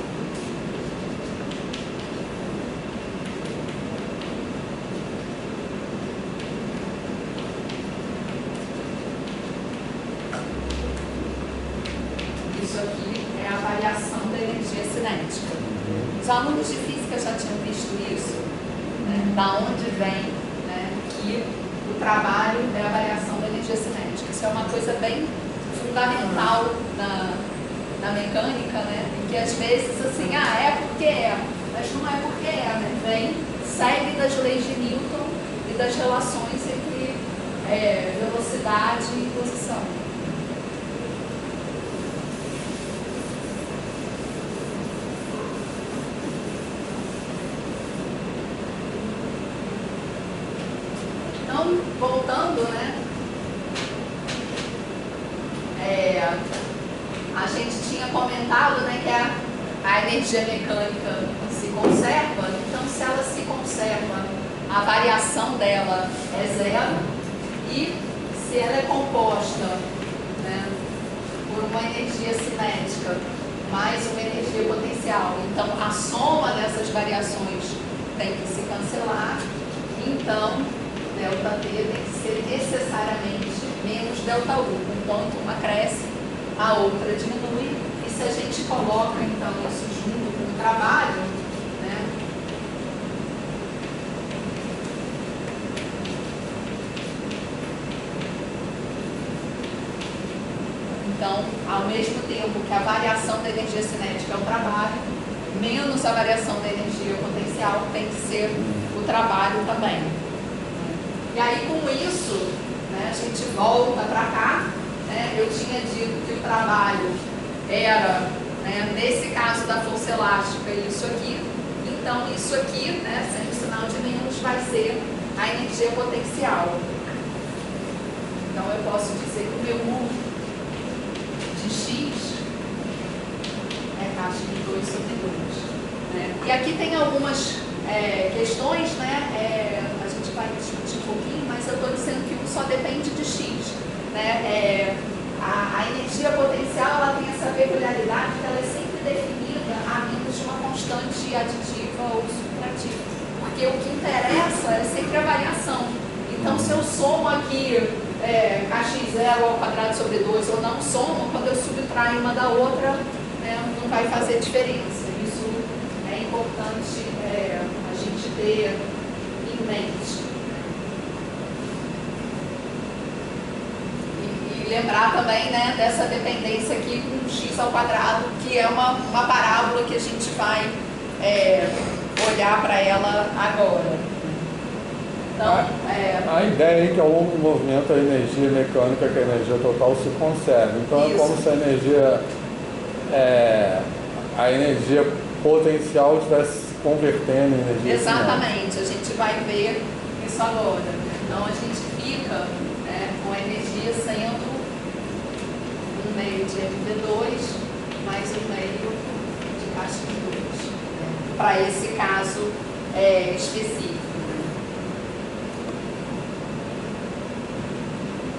Isso aqui é a variação da energia cinética. Os alunos de física já tinham visto isso, né? Da onde vem, né, que o trabalho é a variação da energia cinética. Isso é uma coisa bem fundamental na mecânica, né? Que às vezes assim, é porque é, mas não é porque é, né? Vem, segue das leis de Newton e das relações entre velocidade e posição. Então, voltando, né? A gente tinha comentado, né, que a energia mecânica se conserva, então se ela se conserva, a variação dela é zero, e se ela é composta, né, por uma energia cinética mais uma energia potencial, então a soma dessas variações tem que se cancelar, então ΔT tem que ser necessariamente menos ΔU. Enquanto uma cresce, a outra diminui. E se a gente coloca, então, isso junto com o trabalho, né? Então, ao mesmo tempo que a variação da energia cinética é o trabalho, menos a variação da energia potencial tem que ser o trabalho também. E aí, com isso, né, a gente volta para cá, né, eu tinha dito que o trabalho era, né, nesse caso da força elástica, isso aqui. Então, isso aqui, né, sem o sinal de menos, vai ser a energia potencial. Então, eu posso dizer que o meu U de X é caixa de 2 sobre 2. Né? E aqui tem algumas questões, né? A gente vai discutir um pouquinho, mas eu estou dizendo que U só depende de X. Né? A energia potencial, ela tem essa peculiaridade que ela é sempre definida a menos de uma constante aditiva ou subtrativa. Porque o que interessa é sempre a variação. Então, se eu somo aqui kx0 ao quadrado sobre 2 ou não somo, quando eu subtraio uma da outra, né, não vai fazer diferença. Isso é importante a gente ter em mente. E lembrar também, né, dessa dependência aqui com x ao quadrado, que é uma parábola que a gente vai olhar para ela agora. Então,
a ideia é que ao longo do movimento a energia mecânica, que é a energia total, se conserva. Então é como se a energia potencial estivesse se convertendo em energia
exatamente, cinética. A gente vai ver isso agora. Então a gente fica com a energia sendo 1/2 de MV2 mais 1/2 de kx2, para esse caso específico.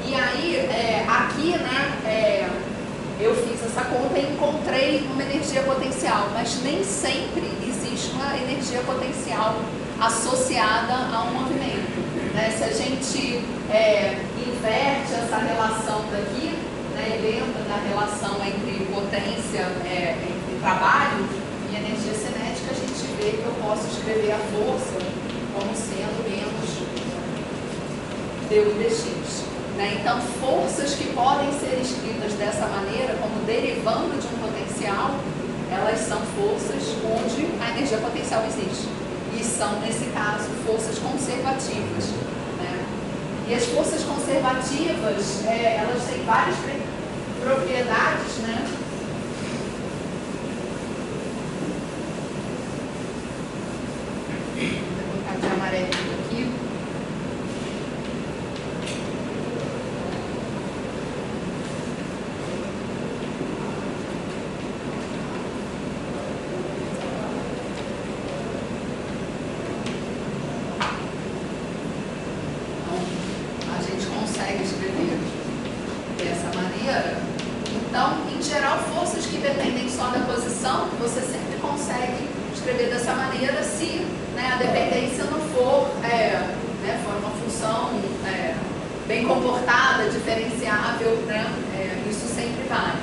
E aí, aqui, né, eu fiz essa conta e encontrei uma energia potencial, mas nem sempre existe uma energia potencial associada a um movimento. Né? Se a gente inverte essa relação daqui, né, e lembra da relação entre potência, entre trabalho e energia cinética, a gente vê que eu posso escrever a força como sendo menos dU dx. Né? Então, forças que podem ser escritas dessa maneira, como derivando de um potencial, elas são forças onde a energia potencial existe. E são, nesse caso, forças conservativas. Né? E as forças conservativas, elas têm várias propriedades, né? comportada, diferenciável, né? Isso sempre vale.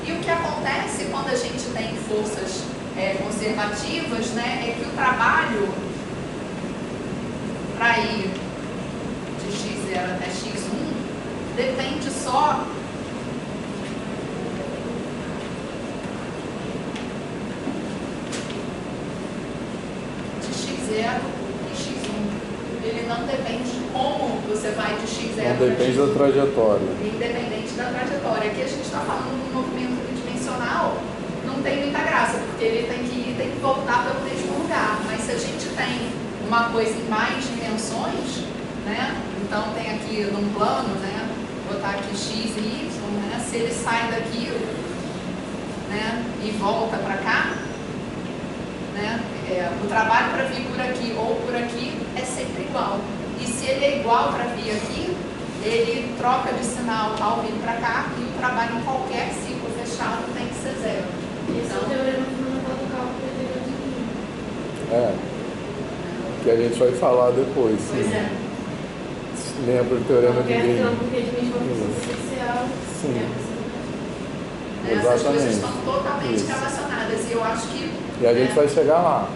E o que acontece quando a gente tem forças conservativas, né, é que o trabalho para ir de x0 até x1 depende só de x0 e x1. Ele não depende de como você vai de x0
Não depende da trajetória.
Independente da trajetória. Aqui a gente está falando de um movimento bidimensional, não tem muita graça, porque ele tem que ir, tem que voltar pelo mesmo lugar. Mas se a gente tem uma coisa em mais dimensões, né? Então tem aqui num plano, né? Botar aqui x e y, né? Se ele sai daqui, né? E volta para cá, né? O trabalho para vir por aqui ou por aqui é sempre igual. E se ele é igual para vir aqui, ele troca de sinal ao vir para cá e o trabalho em qualquer ciclo fechado tem que ser zero.
Esse é o teorema fundamental do cálculo integral de linha.
Que a gente vai falar depois.
Pois é.
Lembra do teorema de
Qualquer
Green?
campo que a gente for superficial.
Sim.
Essas coisas
Exatamente.
estão totalmente
Isso.
relacionadas e eu acho que...
E a gente vai chegar lá,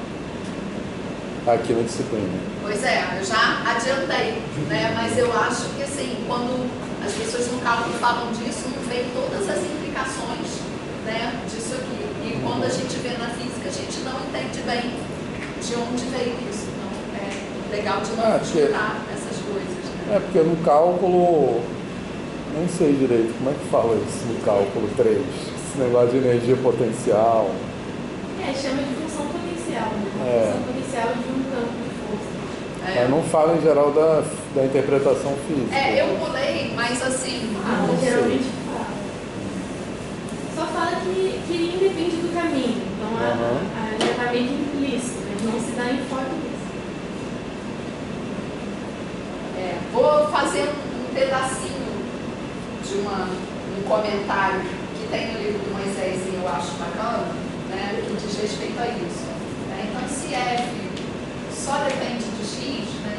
aqui na disciplina.
Pois é, eu já adiantei, né? Mas eu acho que assim, quando as pessoas no cálculo falam disso, não vê todas as implicações, né, disso aqui. E quando a gente vê na física, a gente não entende bem de onde veio isso. Então é legal de não estudar essas coisas. Né?
Porque no cálculo, nem sei direito como é que fala isso no cálculo 3. Esse negócio de energia potencial.
Chama de função potencial, né? Função potencial de um campo de força.
Mas não fala em geral da interpretação física.
Eu pulei, mas assim...
geralmente fala. Só fala que independe do caminho. Então já está meio que implícito, mas não se dá enfoque nisso.
Vou fazer um pedacinho de um comentário que tem no livro do Moisés e eu acho bacana, né, que diz respeito a isso. Então, se F só depende de x, né,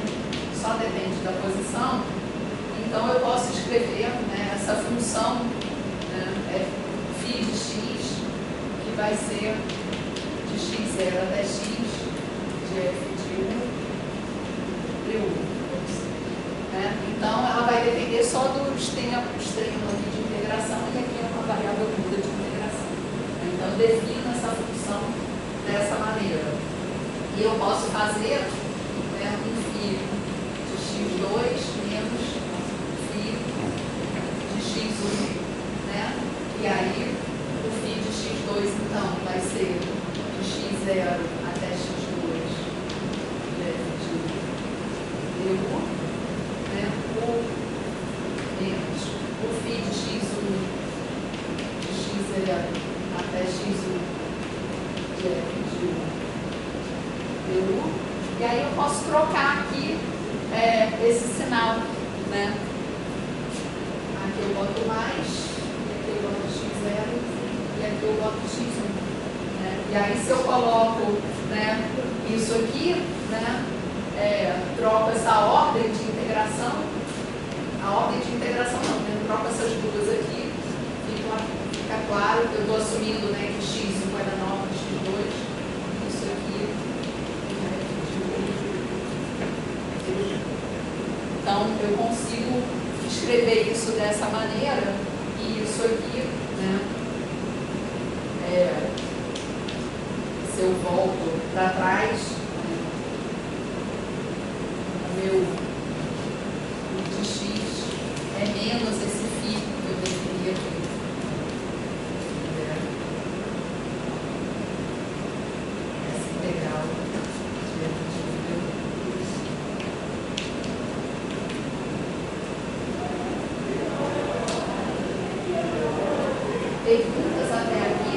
só depende da posição, então eu posso escrever, né, essa função, né, φ de x, que vai ser de x0 até x, de f de 1 de 1. Né? Então, ela vai depender só dos tempos aqui de integração e aqui é uma variável muda de integração. Então, eu defino essa função dessa maneira. E eu posso fazer, né, um φ de x2 menos φ de x1. Né? E aí, o φ de x2, então, vai ser de x0 até x2 de f de u. Menos o φ de x1 de x0 até x1 de f de 1 du. E aí eu posso trocar aqui esse sinal, né? Aqui eu boto mais, e aqui eu boto x0 e aqui eu boto x1. Né? E aí se eu coloco, né, isso aqui, né, troco essa ordem de integração. A ordem de integração não, né? Eu troco essas duas aqui, fica claro que eu estou assumindo, né, que x1 vai dar 9 x2, isso aqui, né, então eu consigo escrever isso dessa maneira e isso aqui, né, se eu volto para trás, né, o meu de x é menos esse φ que eu defini aqui. Essa integral de f de u. Perguntas até aqui?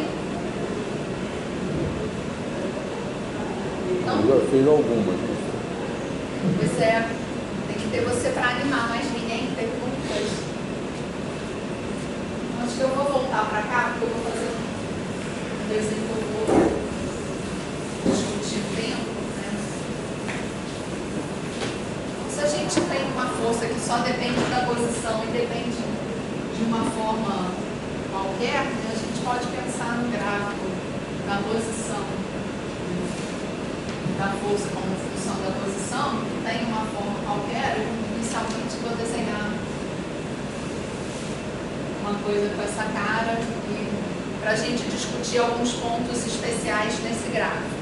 Não?
Eu já fiz algumas.
Pois é, tem que ter você para animar, mas ninguém perguntas. Acho que eu vou voltar para cá, porque eu vou fazer um desenho que eu vou discutir tempo, né? Então, se a gente tem uma força que só só depende da posição e depende de uma forma qualquer, né? A gente pode pensar no gráfico da posição da força como função da posição, que tem uma forma qualquer. Eu inicialmente vou desenhar uma coisa com essa cara para a gente discutir alguns pontos especiais nesse gráfico,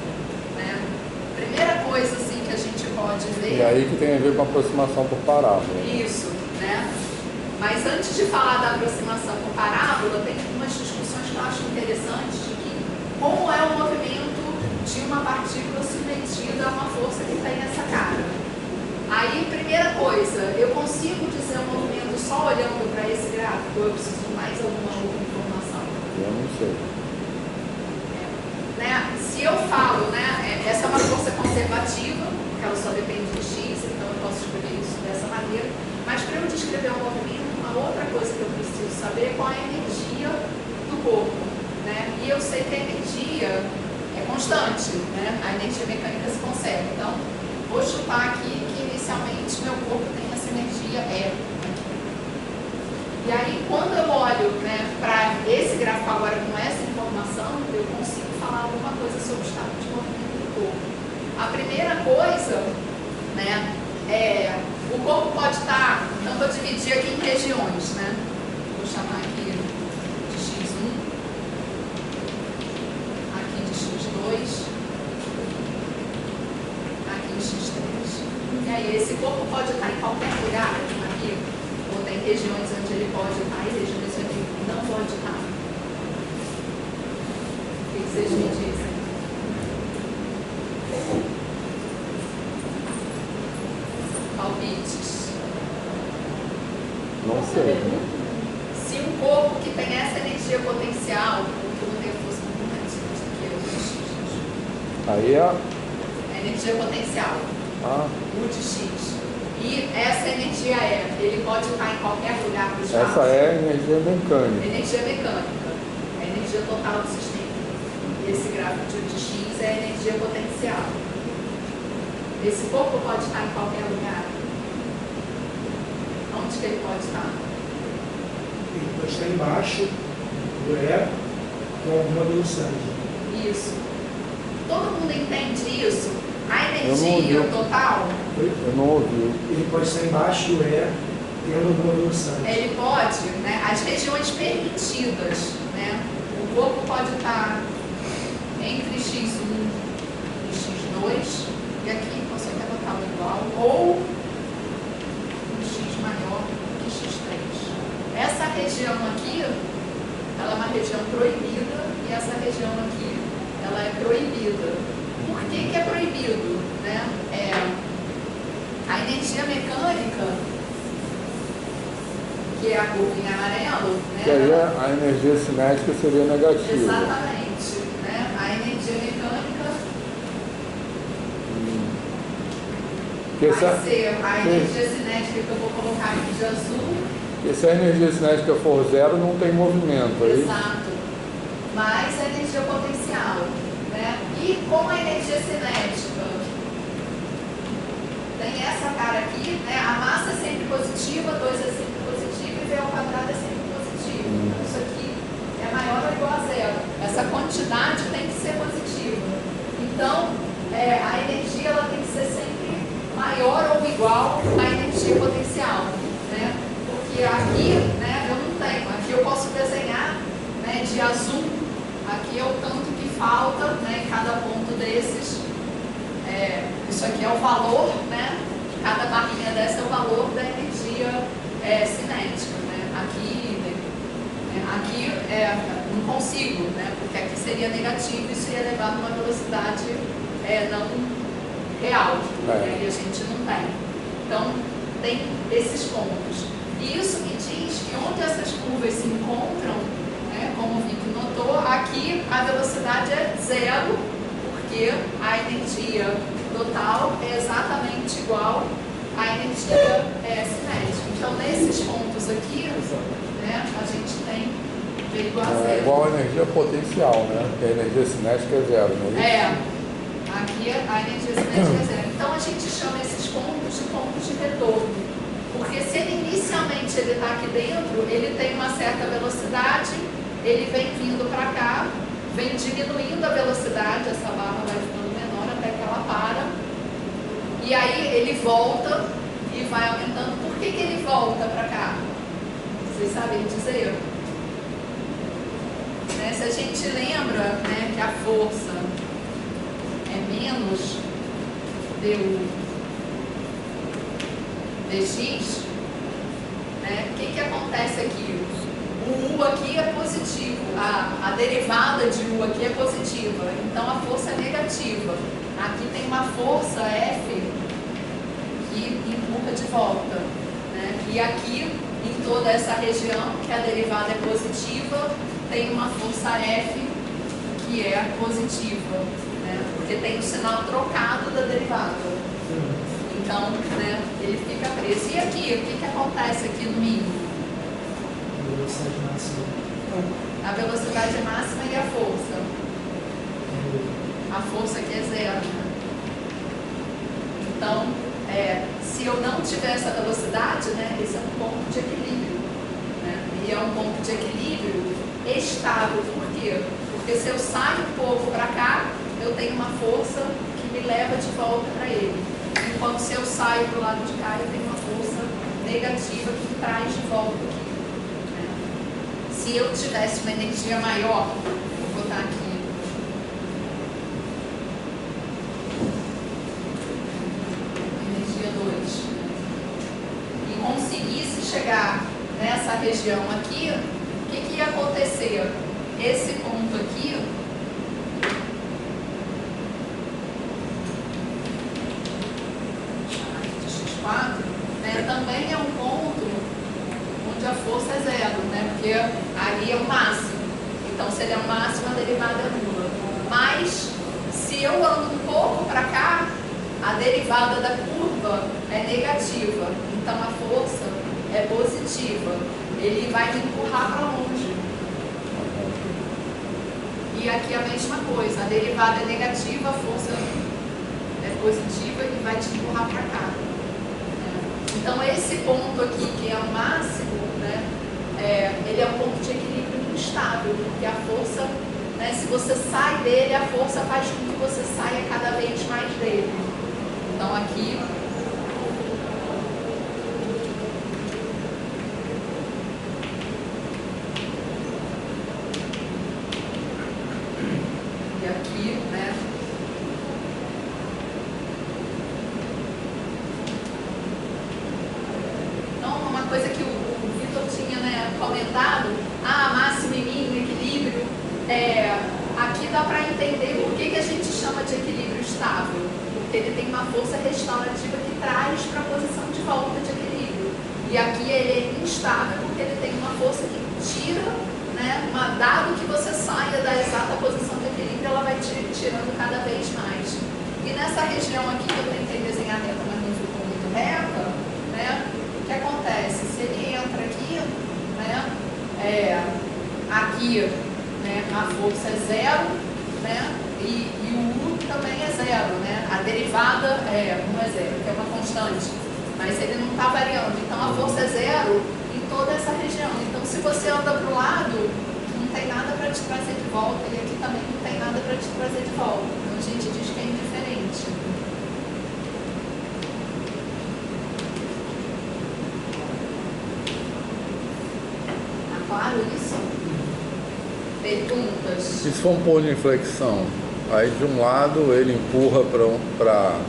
né? Primeira coisa assim, que a gente pode ver...
E aí que tem a ver com a aproximação por parábola.
Isso, né? Mas antes de falar da aproximação por parábola, tem algumas discussões que eu acho interessantes de que como é o movimento de uma partícula submetida a uma força que tem essa cara. Aí, primeira coisa, eu consigo dizer o movimento só olhando para esse gráfico ou eu preciso de mais alguma outra informação?
Eu não sei.
Né? Se eu falo, né, essa é uma força conservativa, porque ela só depende de x, então eu posso escolher isso dessa maneira, mas para eu descrever um movimento, uma outra coisa que eu preciso saber é qual é a energia do corpo, né? E eu sei que a energia é constante, né? A energia mecânica se conserva. Então, vou chutar aqui que inicialmente meu corpo tem essa energia E. E aí, quando eu olho, né, para esse gráfico agora com essa informação, eu consigo falar alguma coisa sobre o estado de movimento do corpo. A primeira coisa, né, o corpo pode estar, então vou dividir aqui em regiões, né? Vou chamar aqui de x1, aqui de x2, aqui de x3. E aí, esse corpo pode estar em qualquer lugar aqui, ou tem regiões onde ele pode estar e regiões onde ele não pode estar. O que vocês me dizem? Palpites?
Não sei.
Se um corpo que tem essa energia potencial, que não tem força concorrente, que é o de x.
Aí é...
A energia potencial, U de x. E essa energia ele pode estar em qualquer lugar do espaço.
Essa é a energia mecânica.
Energia mecânica, a energia total do sistema. E esse gráfico de U de x é a energia potencial. Esse corpo pode estar em qualquer lugar. Onde que ele pode estar?
Ele pode estar embaixo do E com alguma velocidade.
Isso. Todo mundo entende isso? A energia total,
Eu não ouvi.
Ele pode estar embaixo do E tendo alguma velocidade.
ele pode, né, as regiões permitidas, né, o corpo pode estar entre x1 e x2, e aqui você quer botar o igual, ou um x maior que x3. Essa região aqui, ela é uma região proibida, e essa região aqui, ela é proibida. Por que é proibido? Né? A energia mecânica, que é a curva em amarelo, né?
Que aí a energia cinética seria negativa.
Exatamente. Né? A energia mecânica vai ser a energia cinética que eu vou colocar aqui de azul.
E se a energia cinética for zero, não tem movimento. Aí...
Exato. Mais a energia potencial. Né? E como a energia cinética tem essa cara aqui, né? A massa é sempre positiva, 2 é sempre positivo e V ao quadrado é sempre positivo. Então, isso aqui é maior ou igual a zero. Essa quantidade tem que ser positiva. Então, a energia ela tem que ser sempre maior ou igual à energia potencial. Né? Porque aqui, né, eu não tenho. Aqui eu posso desenhar, né, de azul. Aqui é o tanto que falta, né, em cada ponto desses. Isso aqui é o valor, né? Cada barrinha dessa é o valor da energia cinética. Né? Aqui não consigo, né? Porque aqui seria negativo e isso ia levar a uma velocidade não real, né? E a gente não tem. Então, tem esses pontos. E isso me diz que onde essas curvas se encontram, né, como o Vic notou, aqui a velocidade é zero, porque a energia total é exatamente igual à energia cinética. Então, nesses pontos aqui, né, a gente tem V igual a zero.
É igual a energia potencial, né? Porque a energia cinética é zero, não é isso?
Aqui a energia cinética é zero. Então, a gente chama esses pontos de pontos de retorno. Porque se ele inicialmente ele está aqui dentro, ele tem uma certa velocidade, ele vem vindo para cá, vem diminuindo a velocidade, essa barra vai ficando menor até que ela para. E aí ele volta e vai aumentando. Por que ele volta para cá? Vocês sabem dizer? Né? Se a gente lembra, né, que a força é menos dx, né? O que acontece aqui? O U aqui é positivo, a derivada de U aqui é positiva, então a força é negativa. Aqui tem uma força F que empurra de volta, né? E aqui, em toda essa região, que a derivada é positiva, tem uma força F que é positiva, né? Porque tem o sinal trocado da derivada. Então, né, ele fica preso. E aqui, o que acontece aqui no mínimo?
Velocidade máxima.
A velocidade máxima e a força. A força aqui é zero. Né? Então, se eu não tiver essa velocidade, né, esse é um ponto de equilíbrio. Né? E é um ponto de equilíbrio estável. Por quê? Porque se eu saio um pouco para cá, eu tenho uma força que me leva de volta para ele. Enquanto se eu saio para o lado de cá, eu tenho uma força negativa que me traz de volta aqui. Né? Se eu tivesse uma energia maior, vou botar aqui, energia 2, e conseguisse chegar nessa região aqui, o que ia acontecer? Esse ponto aqui, né, também é um ponto onde a força é zero, né, porque ali é o máximo. Então, se ele é o máximo, a derivada é nula. Mas, se eu ando um pouco para cá, a derivada da curva é negativa. Então, a força é positiva. Ele vai me empurrar para longe. E aqui a mesma coisa. A derivada é negativa, a força é positiva e vai te empurrar para cá. Então, esse ponto aqui, que é o máximo, né, ele é um ponto de equilíbrio instável, porque a força, né, se você sai dele, a força faz com que você saia cada vez mais dele. Então, aqui, e aqui, né, coisa que o Vitor tinha, né, comentado, máximo e mínimo, equilíbrio, aqui dá para entender por que a gente chama de equilíbrio estável, porque ele tem uma força restaurativa que traz para a posição de volta de equilíbrio, e aqui ele é instável porque ele tem uma força que tira, né, dado que você saia da exata posição de equilíbrio, ela vai tirando cada vez mais. E nessa região aqui, que eu tentei desenhar reta, mas não ficou muito reta, né, o que acontece? Se ele entra aqui, né, aqui, né, a força é zero, né, e o U também é zero, né, a derivada não é zero, que é uma constante, mas ele não está variando, então a força é zero em toda essa região. Então, se você anda para o lado, não tem nada para te trazer de volta, e aqui também não tem nada para te trazer de volta, então a gente diz que é indiferente. Claro isso? Perguntas?
E se for um ponto de inflexão, aí de um lado ele empurra para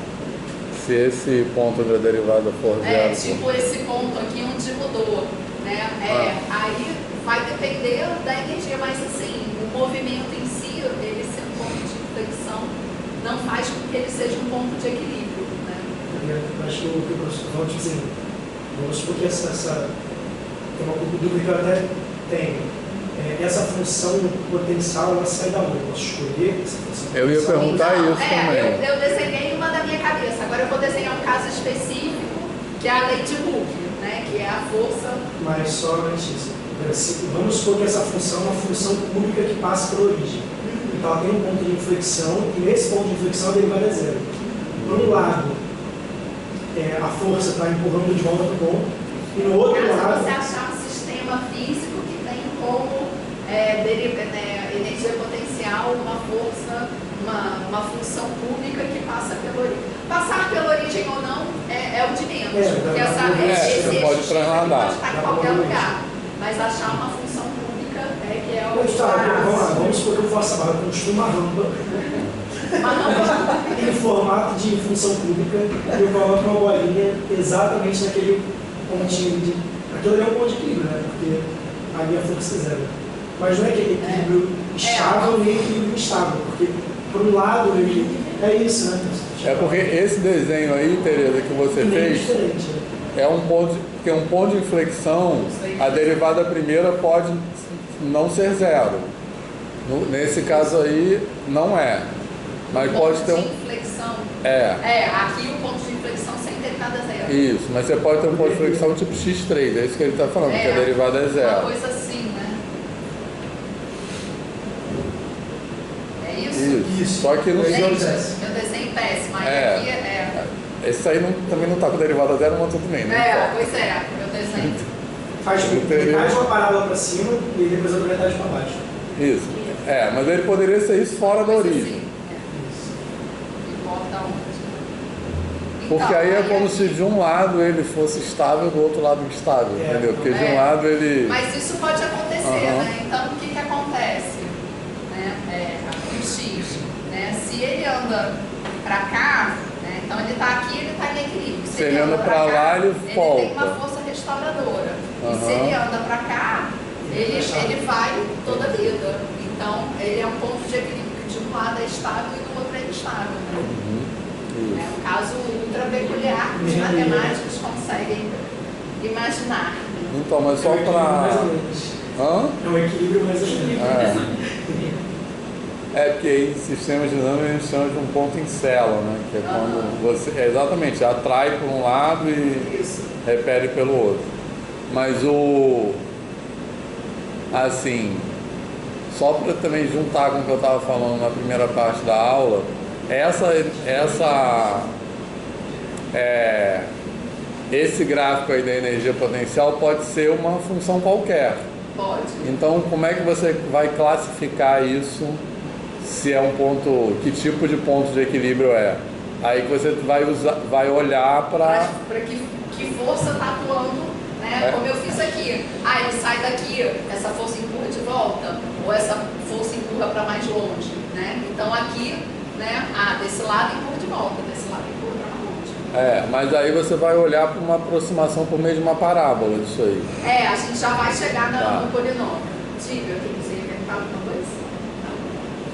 se esse ponto onde a derivada for zero.
Tipo esse ponto aqui onde mudou, né? Aí vai depender da energia, mas assim, o movimento em si, ele ser um ponto de inflexão, não faz com que ele seja um ponto de equilíbrio, né?
Eu acho que o professor Val diz, vamos supor que essa tem uma dúvida que eu até tenho. Essa função potencial, ela sai da onde? Eu posso escolher essa função?
Eu ia perguntar
então,
isso também.
Eu desenhei uma da minha cabeça. Agora eu vou desenhar um caso específico, que é a lei de Hooke, né? Que é a força...
Mas só antes disso. Vamos supor que essa função é uma função única que passa pela origem. Então ela tem um ponto de inflexão, e nesse ponto de inflexão a derivada é zero. Por um lado, a força está empurrando de volta para o ponto, e no outro
Caso
lado...
você achar um sistema físico que tem como energia potencial, uma força, uma função pública que passa pela origem. Passar pela origem ou não é o de menos, porque
você pode trasladar.
pode estar em qualquer lugar, mas achar uma função pública que é o
Mas tá, vamos supor que eu faça a barra, eu construo uma rampa em formato de função pública e eu coloco uma bolinha exatamente naquele pontinho de... Aquilo ali é um ponto de equilíbrio, né? Porque ali a força é zero. Mas não é aquele equilíbrio estável nem equilíbrio instável, porque por um lado ele é isso, né?
É porque esse desenho aí, Tereza, que você fez, é um ponto, porque um ponto de inflexão, a derivada primeira pode não ser zero. Nesse caso aí, não é. Mas pode ter um...
ponto de inflexão. Aqui o ponto de inflexão sem derivada zero.
Isso, mas você pode ter um ponto de inflexão tipo X3, é isso que ele está falando, que a derivada é zero.
Uma coisa assim, né? É isso?
Isso.
Só que no
Gente,
seu...
meu desenho péssimo, aí aqui
Esse aí também não está com derivada zero, mas tudo bem, né?
pois é, meu desenho.
Faz metade uma parábola para cima e depois a outra metade para baixo.
Isso. Mas ele poderia ser isso fora da origem.
Assim, e bota
Porque aí é como se de um lado ele fosse estável, do outro lado instável, entendeu? Porque de um lado ele...
Mas isso pode acontecer, né? Então o que acontece? Né? Aqui o X, né? Se ele anda para cá, né? Então ele está aqui, ele está em equilíbrio.
Se ele anda para lá, ele volta.
Ele tem uma força restauradora. E se ele anda para cá, ele vai toda a vida. Então ele é um ponto de equilíbrio que de um lado é estável e do outro é instável. Né? É um caso ultra peculiar que os matemáticos conseguem imaginar.
Então, mas só para...
É um equilíbrio mais equilíbrio.
Porque em sistemas dinâmicos a gente chama de um ponto em célula, né? Que é quando você exatamente atrai por um lado e repele pelo outro. Mas assim, só para também juntar com o que eu estava falando na primeira parte da aula, esse gráfico aí da energia potencial pode ser uma função qualquer.
Pode.
Então, como é que você vai classificar isso? Se é um ponto, que tipo de ponto de equilíbrio é? Aí que você vai olhar para
que força está atuando, né? Como eu fiz aqui. Ele sai daqui, essa força empurra de volta, ou essa força empurra para mais longe, né? Então aqui, né? Desse lado empurra de volta, desse lado empurra para mais longe.
Mas aí você vai olhar para uma aproximação por meio de uma parábola disso aí.
A gente já vai chegar no polinômio. Diga, que você quer falar alguma coisa?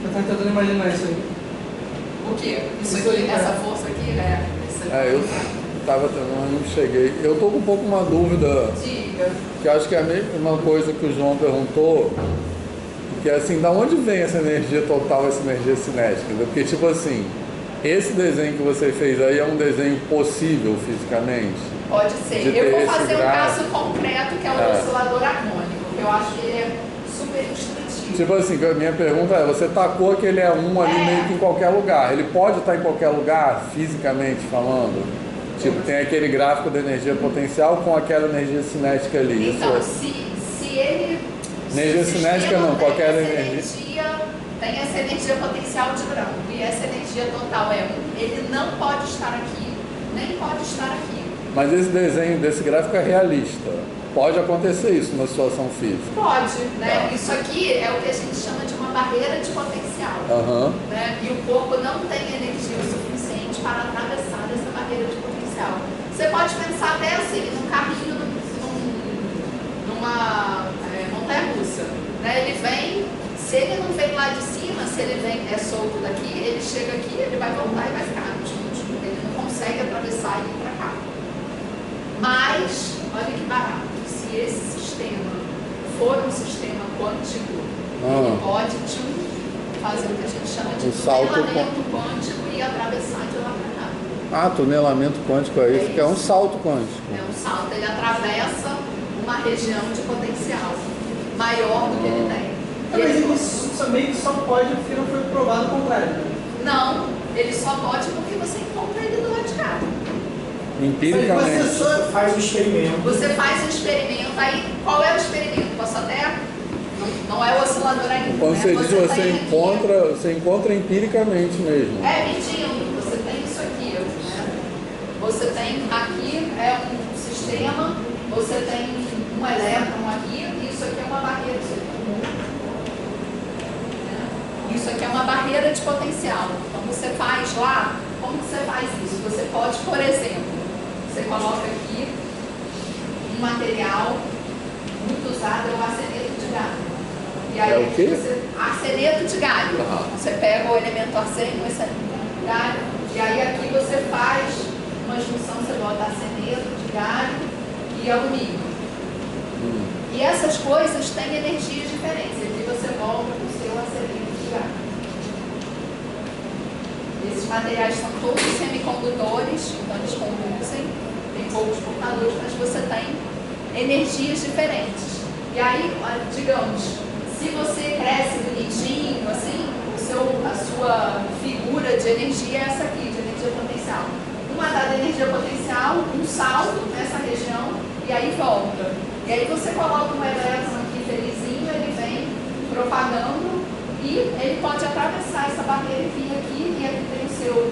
Eu estava tentando imaginar isso aí.
O quê? Isso aqui, essa força aqui,
eu estava tentando, não cheguei. Eu estou com um pouco uma dúvida.
Diga.
Que eu acho que é a mesma coisa que o João perguntou, que é assim, da onde vem essa energia total, essa energia cinética? Porque tipo assim, esse desenho que você fez aí é um desenho possível fisicamente?
Pode ser. Eu vou fazer um caso concreto que é o oscilador harmônico, que eu acho que ele é super instrutivo.
Tipo assim, a minha pergunta é, você tacou que ele é um ali meio que em qualquer lugar. Ele pode estar em qualquer lugar, fisicamente falando? Tipo, tem aquele gráfico da energia potencial com aquela energia cinética ali.
Então, se ele...
Energia cinética não, qualquer energia...
Tem essa energia potencial de branco e essa energia total é 1, ele não pode estar aqui, nem pode estar aqui.
Mas esse desenho desse gráfico é realista. Pode acontecer isso numa situação física?
Pode, né? Isso aqui é o que a gente chama de uma barreira de potencial. Né? E o corpo não tem energia o suficiente para atravessar essa barreira de potencial. Você pode pensar até assim, num carrinho, numa montanha-russa. Né? Ele vem, se ele não vem lá de cima, se ele vem solto daqui, ele chega aqui, ele vai voltar e vai ficar. Ele não consegue atravessar e ir para cá. Mas, olha que barato, se esse sistema for um sistema quântico, ele pode fazer o que a gente chama de tunelamento quântico e atravessar de lá para cá.
Tunelamento quântico é isso, que é um salto quântico.
É um salto, ele atravessa uma região de potencial maior do que ele tem.
Mas isso meio que só pode, porque não foi provado o contrário.
Não, ele só pode porque você encontra ele do lado de cá.
Empiricamente.
Você só faz o experimento.
Você faz o experimento, aí qual é o experimento? Posso até? Não é o oscilador ainda.
Quando
né?
você diz, você
tem
encontra empiricamente mesmo.
medindo, você tem isso aqui, né? Você tem aqui um sistema, você tem um elétron aqui, e isso aqui é uma barreira. Isso aqui é uma barreira de potencial. Então você faz lá, como que você faz isso? Você pode, por exemplo, você coloca aqui um material muito usado, é o arseneto de galho. E aí,
É o quê?
arseneto de galho.
Tá.
Você pega o elemento arsênio, esse elemento de galho, e aí aqui você faz uma junção, você bota arseneto de galho e alumínio. E essas coisas têm energias diferentes. Aqui você volta para o seu arseneto de galho. Esses materiais são todos semicondutores, então eles conduzem, tem poucos portadores, mas você tem energias diferentes. E aí, digamos, se você cresce bonitinho, assim, a sua figura de energia é essa aqui, de energia potencial. Uma dada energia potencial, um salto nessa região, e aí volta. E aí você coloca um elétron aqui felizinho, ele vem propagando, e ele pode atravessar essa barreira e vir aqui, e aqui tem o seu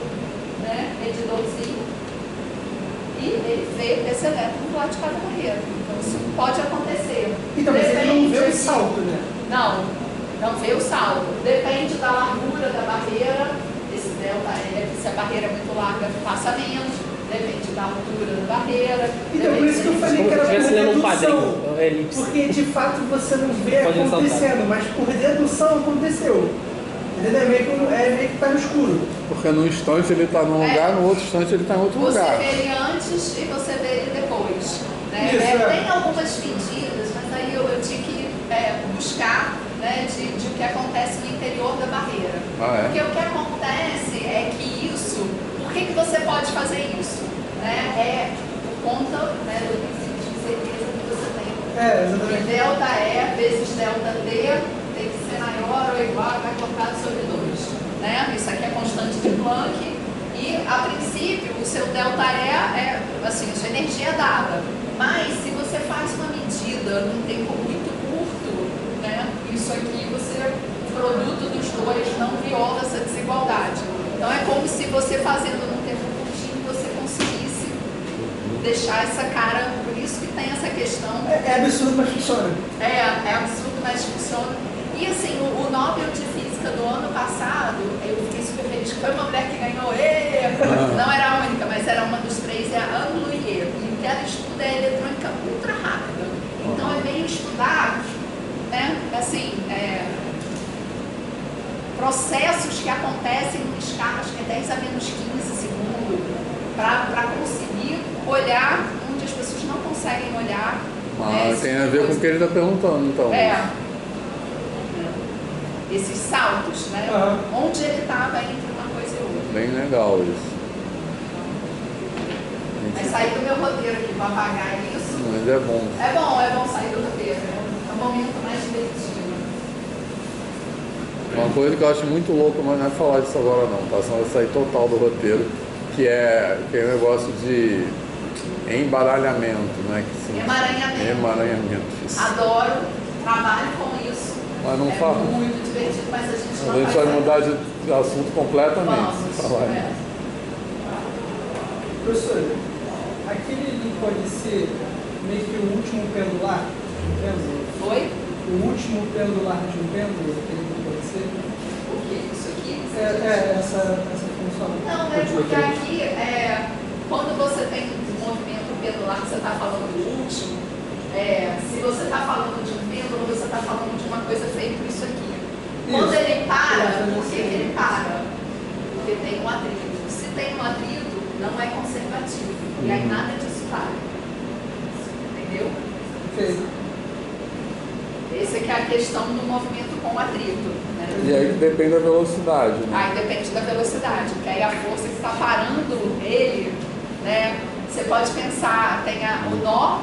medidorzinho, e ele vê esse elétron do lado de cada barreira. Então isso pode acontecer.
Então, mas ele não vê o salto, né?
Não vê o salto. Depende da largura da barreira, esse delta L, se a barreira é muito larga, passa menos. Depende da altura da barreira.
Então, por isso que eu falei que era por
Estivesse lendo um
dedução.
quadrinho, elipse.
Porque de fato você não vê
Pode
acontecendo, mas por dedução aconteceu. Entendeu? É meio que está no escuro.
Porque num instante ele está num lugar, no outro instante ele está em outro
Você
lugar.
vê ele antes e você vê ele depois. Né?
Isso,
Tem algumas medidas, mas aí eu tinha que buscar de o que acontece no interior da barreira. Porque o que acontece é que isso, por que você pode fazer isso? É por conta do princípio de certeza que você tem.
Exatamente.
E delta E vezes delta T tem que ser maior ou igual a H colocado sobre 2. Isso aqui é constante de Planck. E, a princípio, o seu delta E é, assim, a sua energia é dada. Mas, se você faz uma medida num tempo muito curto, isso aqui, o produto dos dois não viola essa desigualdade. Então, é como se você fazendo num tempo curtinho, você conseguisse deixar essa cara, por isso que tem essa questão.
É absurdo, mas funciona.
É absurdo, mas funciona. E assim, o Nobel de Física do ano passado, eu fiquei super feliz que foi uma mulher que ganhou, não era a única, mas era uma dos 3, é a Anne Luyer. E o que ela estuda é eletrônica ultra rápida. Então é bem estudar, processos que acontecem em escalas que é 10 a menos 15 segundos, para conseguir olhar onde as pessoas não conseguem olhar.
Tem a ver com o que ele está perguntando, então.
Esses saltos, onde ele estava entre uma coisa e outra.
Bem legal isso.
Vai sair do meu roteiro aqui para apagar isso.
Mas é bom.
É bom sair do roteiro. É um momento mais divertido.
Uma coisa que eu acho muito louca, mas não é falar disso agora não, tá? Senão vai sair total do roteiro, que é aquele negócio de embaralhamento, Emaranhamento. Isso.
Adoro, trabalho com isso.
Mas não
é
fala.
muito divertido, mas a gente não
A gente vai mudar de assunto completamente.
Vamos.
Professor, aquele ali pode ser meio que o último pendular de um pêndulo?
Foi?
O último pendular de um pêndulo, aquele ali pode ser?
O que? Isso aqui?
Essa função.
Não, porque aqui, quando você tem um movimento pendular, que você está falando do último, se você está falando de um pêndulo, você está falando de uma coisa feita por isso aqui. Quando ele para, por que ele para? Porque tem um atrito. Se tem um atrito, não é conservativo. E aí nada disso para. Entendeu?
Perfeito.
Essa que é a questão do movimento com atrito.
E aí depende da velocidade,
Aí depende da velocidade, porque aí a força que está parando ele, você pode pensar, tem o nó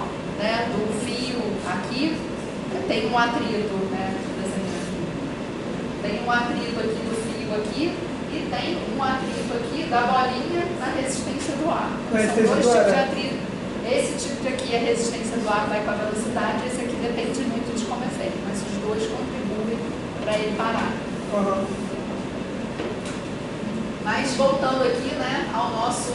do fio aqui, tem um atrito, tem um atrito aqui do fio aqui, E tem um atrito aqui da bolinha na resistência do ar.
Com a
São
resistência
dois
do
tipos
ar,
de
né?
atrito. Esse tipo de aqui, a resistência do ar vai com a velocidade, esse aqui depende muito de como é feito, mas os dois contribuem para ele parar.
Aham.
Mas voltando aqui, né, ao nosso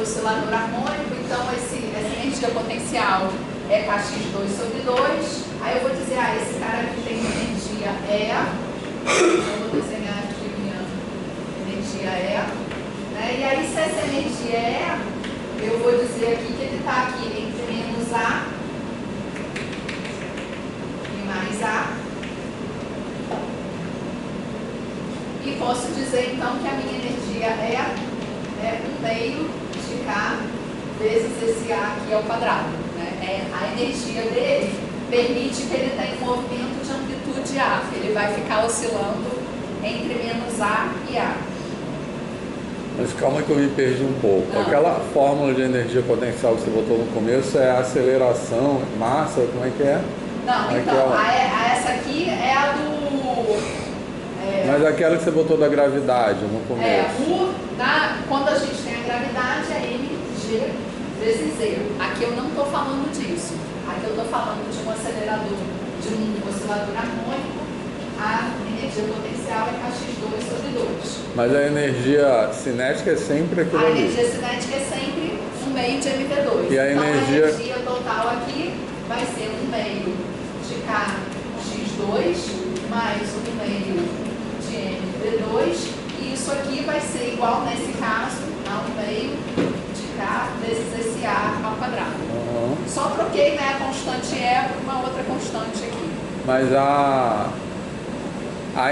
oscilador harmônico, então essa energia potencial é Kx2 sobre 2. Aí eu vou dizer, esse cara aqui tem energia E. Eu vou desenhar aqui minha energia E. Né? E aí, se essa energia é E, eu vou dizer aqui que ele está aqui entre menos A e mais A. E posso dizer então que a minha energia é 1/2 de K vezes esse A aqui ao quadrado. Né? A energia dele permite que ele tenha um movimento de amplitude A, ele vai ficar oscilando entre menos A e A.
Mas calma que eu me perdi um pouco.
Não.
Aquela fórmula de energia potencial que você botou no começo é a aceleração, massa, como é que é?
Não, então, essa aqui é a do...
Mas aquela que você botou da gravidade no começo.
Quando a gente tem a gravidade é mg vezes z. Aqui eu não estou falando disso. Aqui eu estou falando de um acelerador, de um oscilador harmônico. A energia potencial é Kx2 sobre 2.
Mas a energia cinética é sempre aquilo
A
ali.
energia cinética é sempre 1/2 de mv2.
E a
então
energia...
a energia total aqui vai ser 1/2 de Kx2 mais 1/2 de mv2. E isso aqui vai ser igual, nesse caso, a 1/2 de K vezes esse A ao quadrado.
Uhum.
Só troquei, né, a constante E por uma outra constante aqui.
Mas a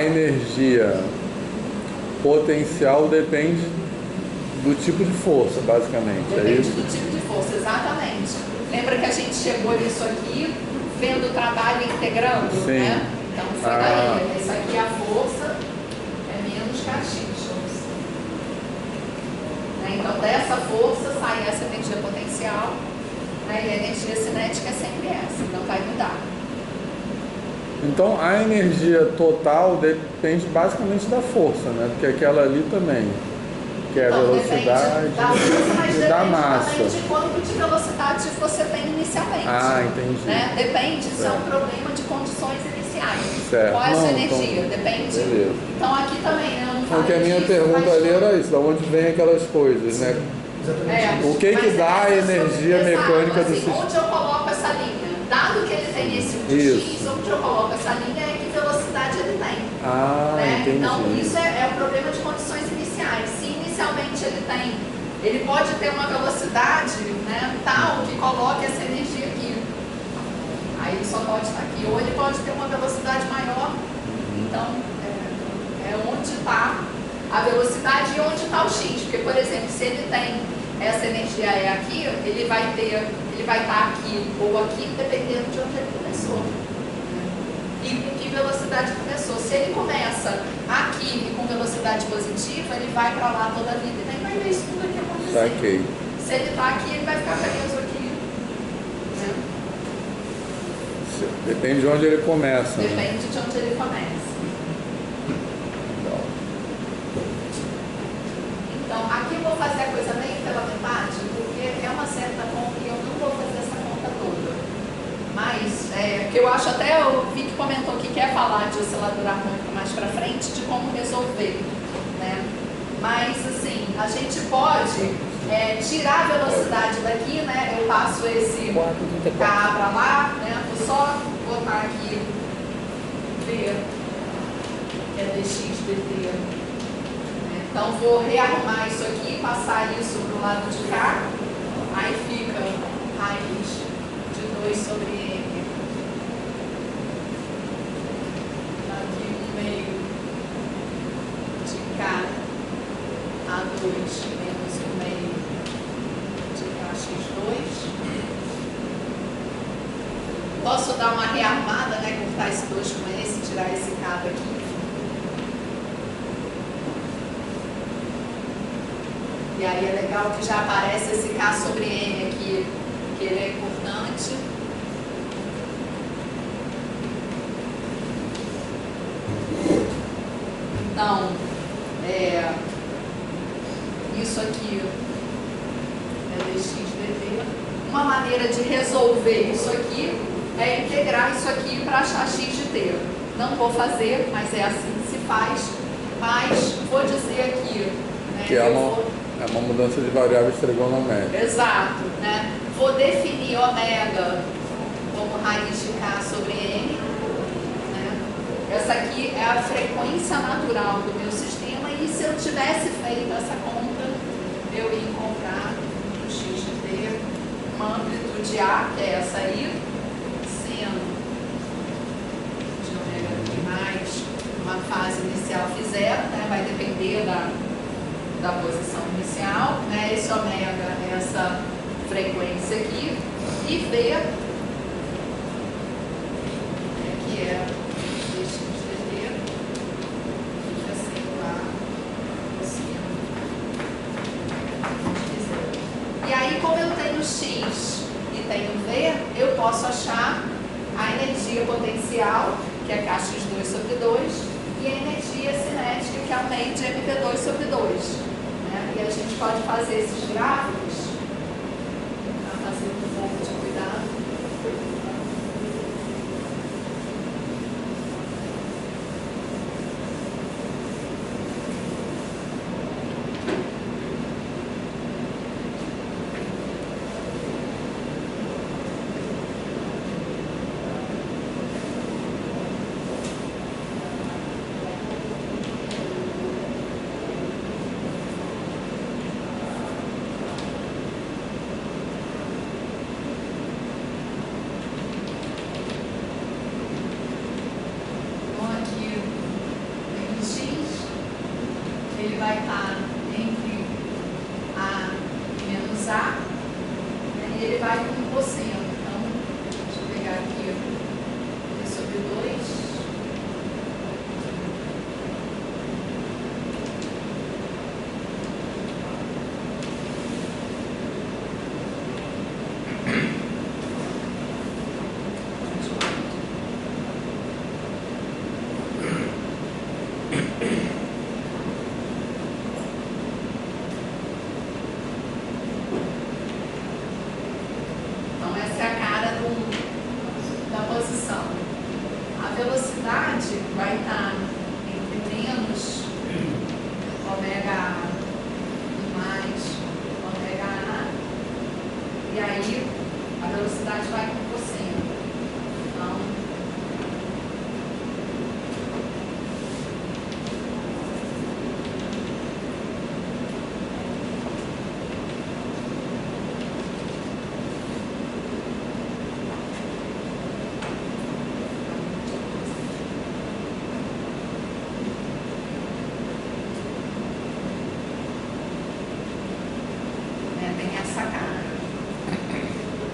energia potencial depende do tipo de força, basicamente.
Depende
É isso?
do tipo de força, exatamente. Lembra que a gente chegou nisso aqui, vendo o trabalho integrando,
Sim.
né? Então foi daí. Essa aqui a força é menos Kx. Né? Então dessa força sai essa energia potencial, né? E a energia cinética é sempre essa, não vai mudar.
Então a energia total depende basicamente da força, né? Porque aquela ali também, que é a
Então,
velocidade
depende da força, mas
e
depende
da massa.
também de quanto de velocidade você tem inicialmente.
Ah, entendi.
Né? Depende, isso é um
Certo.
problema de condições iniciais.
Certo.
Qual é a sua
Não,
energia?
então,
Depende.
beleza.
Então aqui também, né? Eu não falei
Porque a minha
disso,
pergunta
mas
ali era isso, da onde vem aquelas coisas, né?
Exatamente.
O que
mas
dá a
essa
energia
exato,
mecânica do
assim,
sistema?
onde eu coloco essa linha? Dado que ele tem esse
Isso.
X, onde eu coloco essa linha é que velocidade ele tem.
Ah,
Né?
entendi.
Então isso é um problema de condições iniciais. Se inicialmente ele pode ter uma velocidade, né, tal que coloque essa energia aqui. Aí ele só pode estar aqui. Ou ele pode ter uma velocidade maior. Então é onde está a velocidade e onde está o X. Porque, por exemplo, se ele tem essa energia aqui, ele vai estar aqui ou aqui, dependendo de onde ele começou. E com que velocidade começou. Se ele começa aqui e com velocidade positiva, ele vai para lá toda a vida e nem vai ver isso tudo aqui acontecer.
Saquei.
Se ele está aqui, ele vai ficar preso aqui. Né?
Depende de onde ele começa. Né?
Depende de onde ele começa.
Legal.
Então, aqui eu vou fazer a coisa meio pela metade, porque é uma certa conta e eu não vou fazer essa conta toda. Mas, que eu acho até, o Vic comentou que quer falar de oscilador harmônico mais pra frente, de como resolver, né? Mas, assim, a gente pode tirar a velocidade daqui, né? Eu passo esse K pra lá, né? Vou só botar aqui V, que é dx dt. Então, vou rearrumar isso aqui, passar isso pro lado de cá, aí fica raiz de 2 sobre M. Aqui 1/2 de K A2 menos 1/2 de KX2. Posso dar uma rearmada, né? Cortar esse 2 com esse, tirar esse K daqui. E aí é legal que já aparece esse K sobre M aqui, que ele é importante. Então, Isso aqui é dx dt. Uma maneira de resolver isso aqui é integrar isso aqui para achar x de t. Não vou fazer, mas é assim que se faz. Mas vou dizer aqui, né,
que é uma mudança de variáveis trigonométricas.
Exato, né? Vou definir ômega como raiz de k sobre n, né? Essa aqui é a frequência natural do meu sistema, e se eu tivesse feito essa conta, eu ia encontrar no x de t uma amplitude A, que é essa aí, seno de ômega t mais uma fase inicial φ zero, né? Vai depender da posição inicial, né? Esse ômega é essa frequência aqui, e V, que é dx dt, fica sendo lá cosseno de zero. E aí, como eu tenho x e tenho V, eu posso achar a energia potencial, que é kx2 sobre 2, e a energia cinética, que é o meio de mv2 sobre 2. Né? E a gente pode fazer esses gráficos, para fazer um pouco de cuidado. Ele vai estar entre A menos A, né, e ele vai com cosseno. Então, deixa eu pegar aqui V sobre 2. Vai estar entre menos ômega A e mais ômega A, e aí a velocidade vai com cosseno. Então,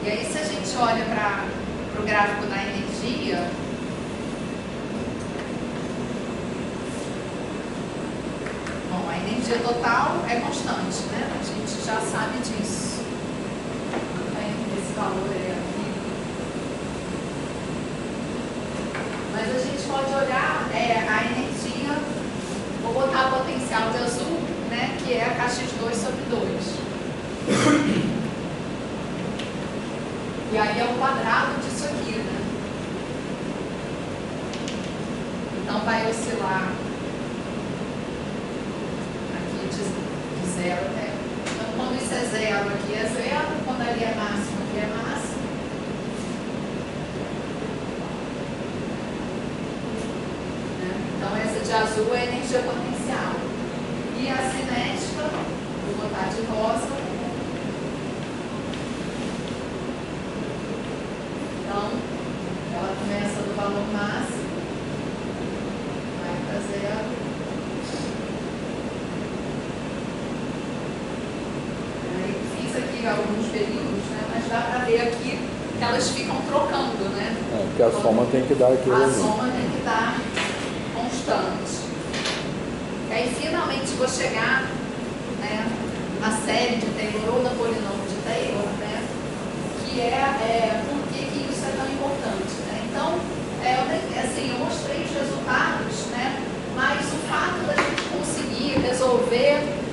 e aí, se a gente olha para o gráfico da energia, bom, a energia total é constante, né? A gente já sabe disso. Esse valor é aqui. Mas a gente pode olhar a energia, vou botar a potencial de azul, né? Que é a kx2 sobre 2. E aí é o quadrado disso aqui, né? Então vai oscilar aqui de zero até. Então quando isso é zero, aqui é zero. Quando ali é máximo, aqui é máximo. Né? Então essa de azul é a energia potencial. E a cinética, vou botar de rosa. Então, ela começa do valor máximo, vai para zero. Aí fiz aqui alguns períodos, né? Mas dá para ver aqui que elas ficam trocando, né?
Porque a soma tem que dar aquilo.
A soma tem que dar constante. E aí, finalmente, vou chegar, né, na série de Taylor ou na polinômio de Taylor, né? Que é por que isso é tão importante, né? Então, eu mostrei os resultados, né? Mas o fato da gente conseguir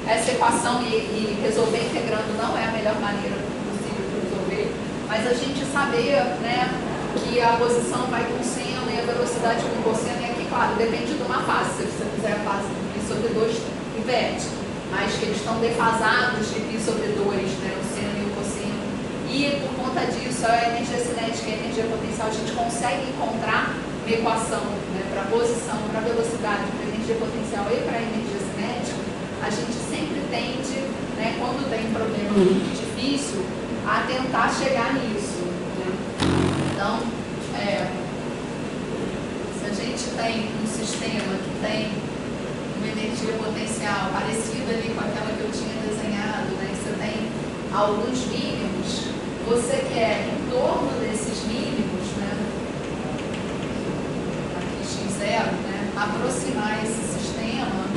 essa equação e resolver integrando não é a melhor maneira possível de resolver, mas a gente saber, né, que a posição vai com seno e a velocidade com cosseno, e aqui, claro, depende de uma face. Se você fizer a face de π sobre 2, inverte, mas que eles estão defasados de π sobre 2, né, o seno e o cosseno, e por conta disso, a energia cinética e a energia potencial, a gente consegue encontrar uma equação, né, para a posição, para a velocidade, para a energia potencial e para a energia cinética. A gente sempre tende, né, quando tem um problema muito difícil, a tentar chegar nisso. Né? Então, se a gente tem um sistema que tem uma energia potencial parecida ali com aquela que eu tinha desenhado, né, você tem alguns mínimos, você quer, em torno desses mínimos, né, aqui x0, né, aproximar esse sistema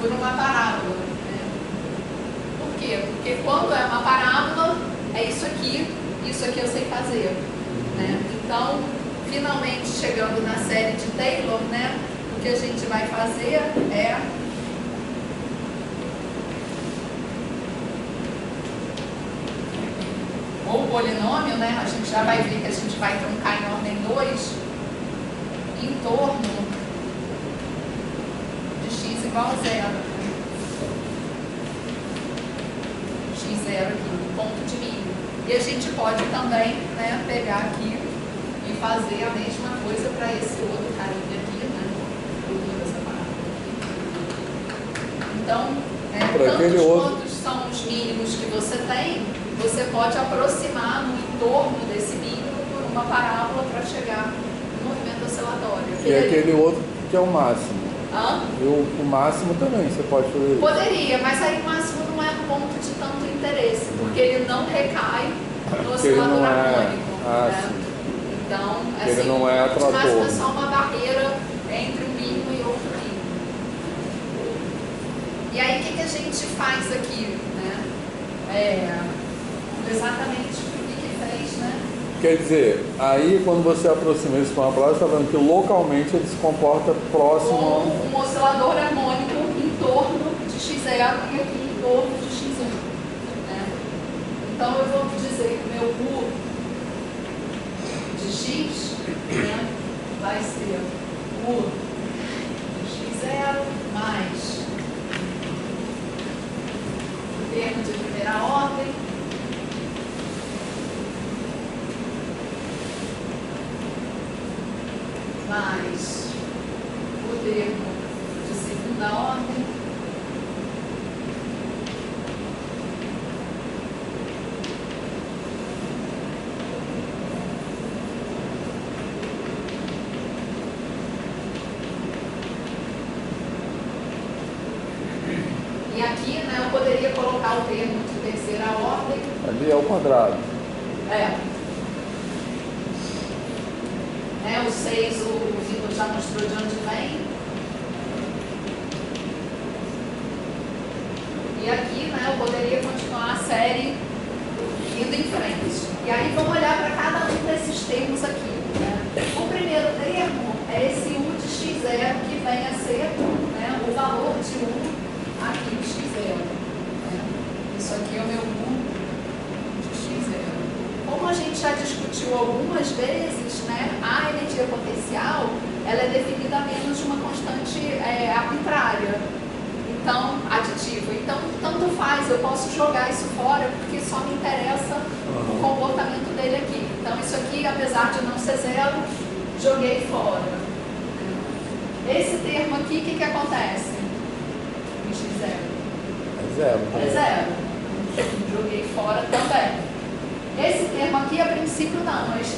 por uma parábola. Né? Por quê? Porque quando é uma parábola, é isso aqui eu sei fazer. Né? Então, finalmente chegando na série de Taylor, né, o que a gente vai fazer é ou polinômio, né, a gente já vai ver que a gente vai truncar em ordem 2 em torno de x igual a 0. x0 aqui, no ponto de mínimo. E a gente pode também, né, pegar aqui e fazer a mesma coisa para esse outro carinha aqui, né? Então, tantos quantos são os mínimos que você tem, você pode aproximar no entorno desse mínimo por uma parábola para chegar no movimento oscilatório.
E aquele outro que é o máximo.
E
o máximo também, você pode fazer isso.
Poderia, mas aí o máximo não é ponto de tanto interesse, porque ele não recai no oscilador harmônico. Né? Então, assim,
ele não é atrator.
O máximo é só uma barreira entre um mínimo e outro mínimo. E aí, o que a gente faz aqui? Né? Exatamente o que fez, né?
Quer dizer, aí quando você aproxima isso com uma palavra, você está vendo que localmente ele se comporta próximo
como um oscilador harmônico em torno de x0 e aqui em torno de x1. Né? Então eu vou dizer que o meu U de x, né, vai ser U de x0 mais o termo de primeira ordem mais o termo de segunda ordem e aqui, né, eu poderia colocar o termo de terceira ordem.
Ali é o quadrado.
O 6, o Vitor já mostrou de onde vem. E aqui, né, eu poderia continuar a série indo em frente. E aí vamos olhar para cada um desses termos aqui. Né? O primeiro termo é esse U de x0, que vem a ser, né, o valor de U aqui de x0. Né? Isso aqui é o meu U de x0. Como a gente já discutiu algumas vezes, né, a energia potencial ela é definida a menos de uma constante arbitrária, então aditiva. Então, tanto faz, eu posso jogar isso fora porque só me interessa o comportamento dele aqui. Então, isso aqui, apesar de não ser zero, joguei fora. Esse termo aqui, o que acontece? x0.
É zero.
É zero. Joguei fora também. Esse termo aqui, a princípio, não, mas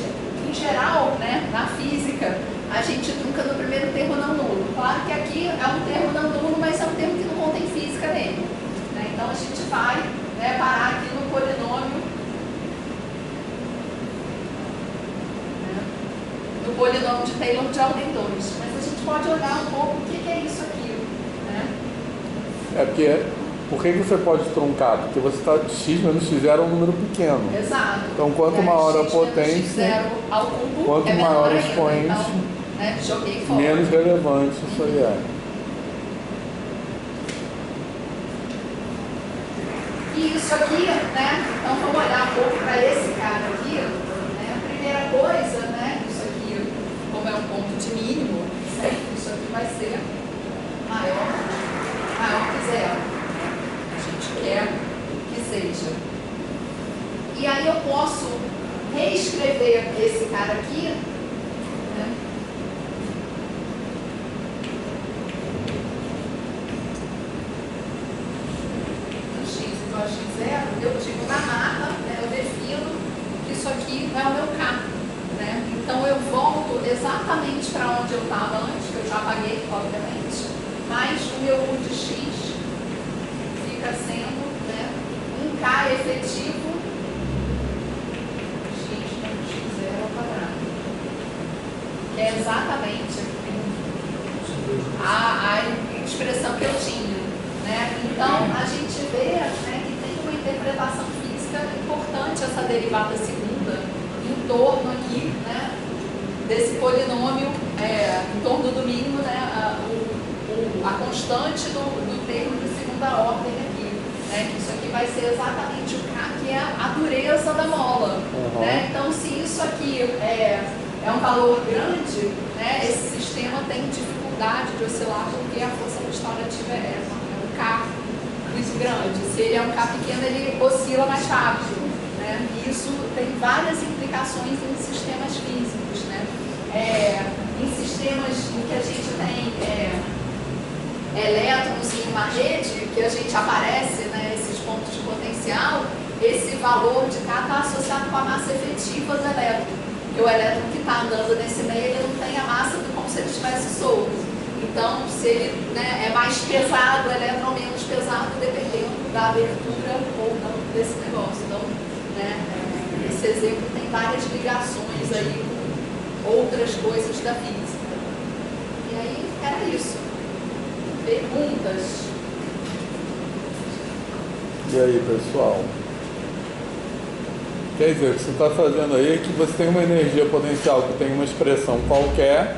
em geral, né, na física, a gente trunca no primeiro termo não nulo. Claro que aqui é um termo não nulo, mas é um termo que não contém física nele. Né? Então a gente vai, né, parar aqui no polinômio, né, no polinômio de Taylor de ordem 2. Mas a gente pode olhar um pouco o que é isso aqui. Né?
Por que você pode truncar? Porque você está x menos x0 é um número pequeno.
Exato.
Então, quanto maior a potência,
ao cubo,
quanto maior o expoente,
então, né, joguei fora.
menos relevante isso aí é.
E isso aqui, né? Então vamos olhar um pouco para esse cara aqui. Né? A primeira coisa, né? Isso aqui, como é um ponto de mínimo, sempre isso aqui vai ser maior que zero. A gente quer que seja. E aí eu posso reescrever esse cara aqui, né? No x igual a x0, eu digo na marra, né? Eu defino que isso aqui é o meu k. Né? Então eu volto exatamente para onde eu estava antes, que eu já apaguei, obviamente, mas o meu u de x fica sendo, né, um k efetivo x menos x0 ao quadrado, que é exatamente a expressão que eu tinha. Né? Então a gente vê, né, que tem uma interpretação física importante essa derivada segunda em torno aqui, né, desse polinômio, em torno do mínimo, né, a constante do termo de segunda ordem aqui. Né, que isso aqui vai ser exatamente o K, que é a dureza da mola. Né? Então, se isso aqui é um valor grande, né, esse sistema tem dificuldade de oscilar porque a força restaurativa é um K muito grande. Se ele é um K pequeno, ele oscila mais rápido. Né? E isso tem várias implicações em sistemas físicos. Né? Em sistemas em que a gente tem elétrons em uma rede, que a gente aparece, né, esses pontos de potencial, esse valor de K está associado com a massa efetiva do elétron. Porque o elétron que está andando nesse meio, ele não tem a massa como se ele estivesse solto. Então, se ele, né, é mais pesado, o elétron menos pesado, dependendo da abertura ou não desse negócio. Então, né, esse exemplo tem várias ligações aí com outras coisas da física. E aí, era isso. Perguntas?
E aí, pessoal? Quer dizer, o que você está fazendo aí é que você tem uma energia potencial que tem uma expressão qualquer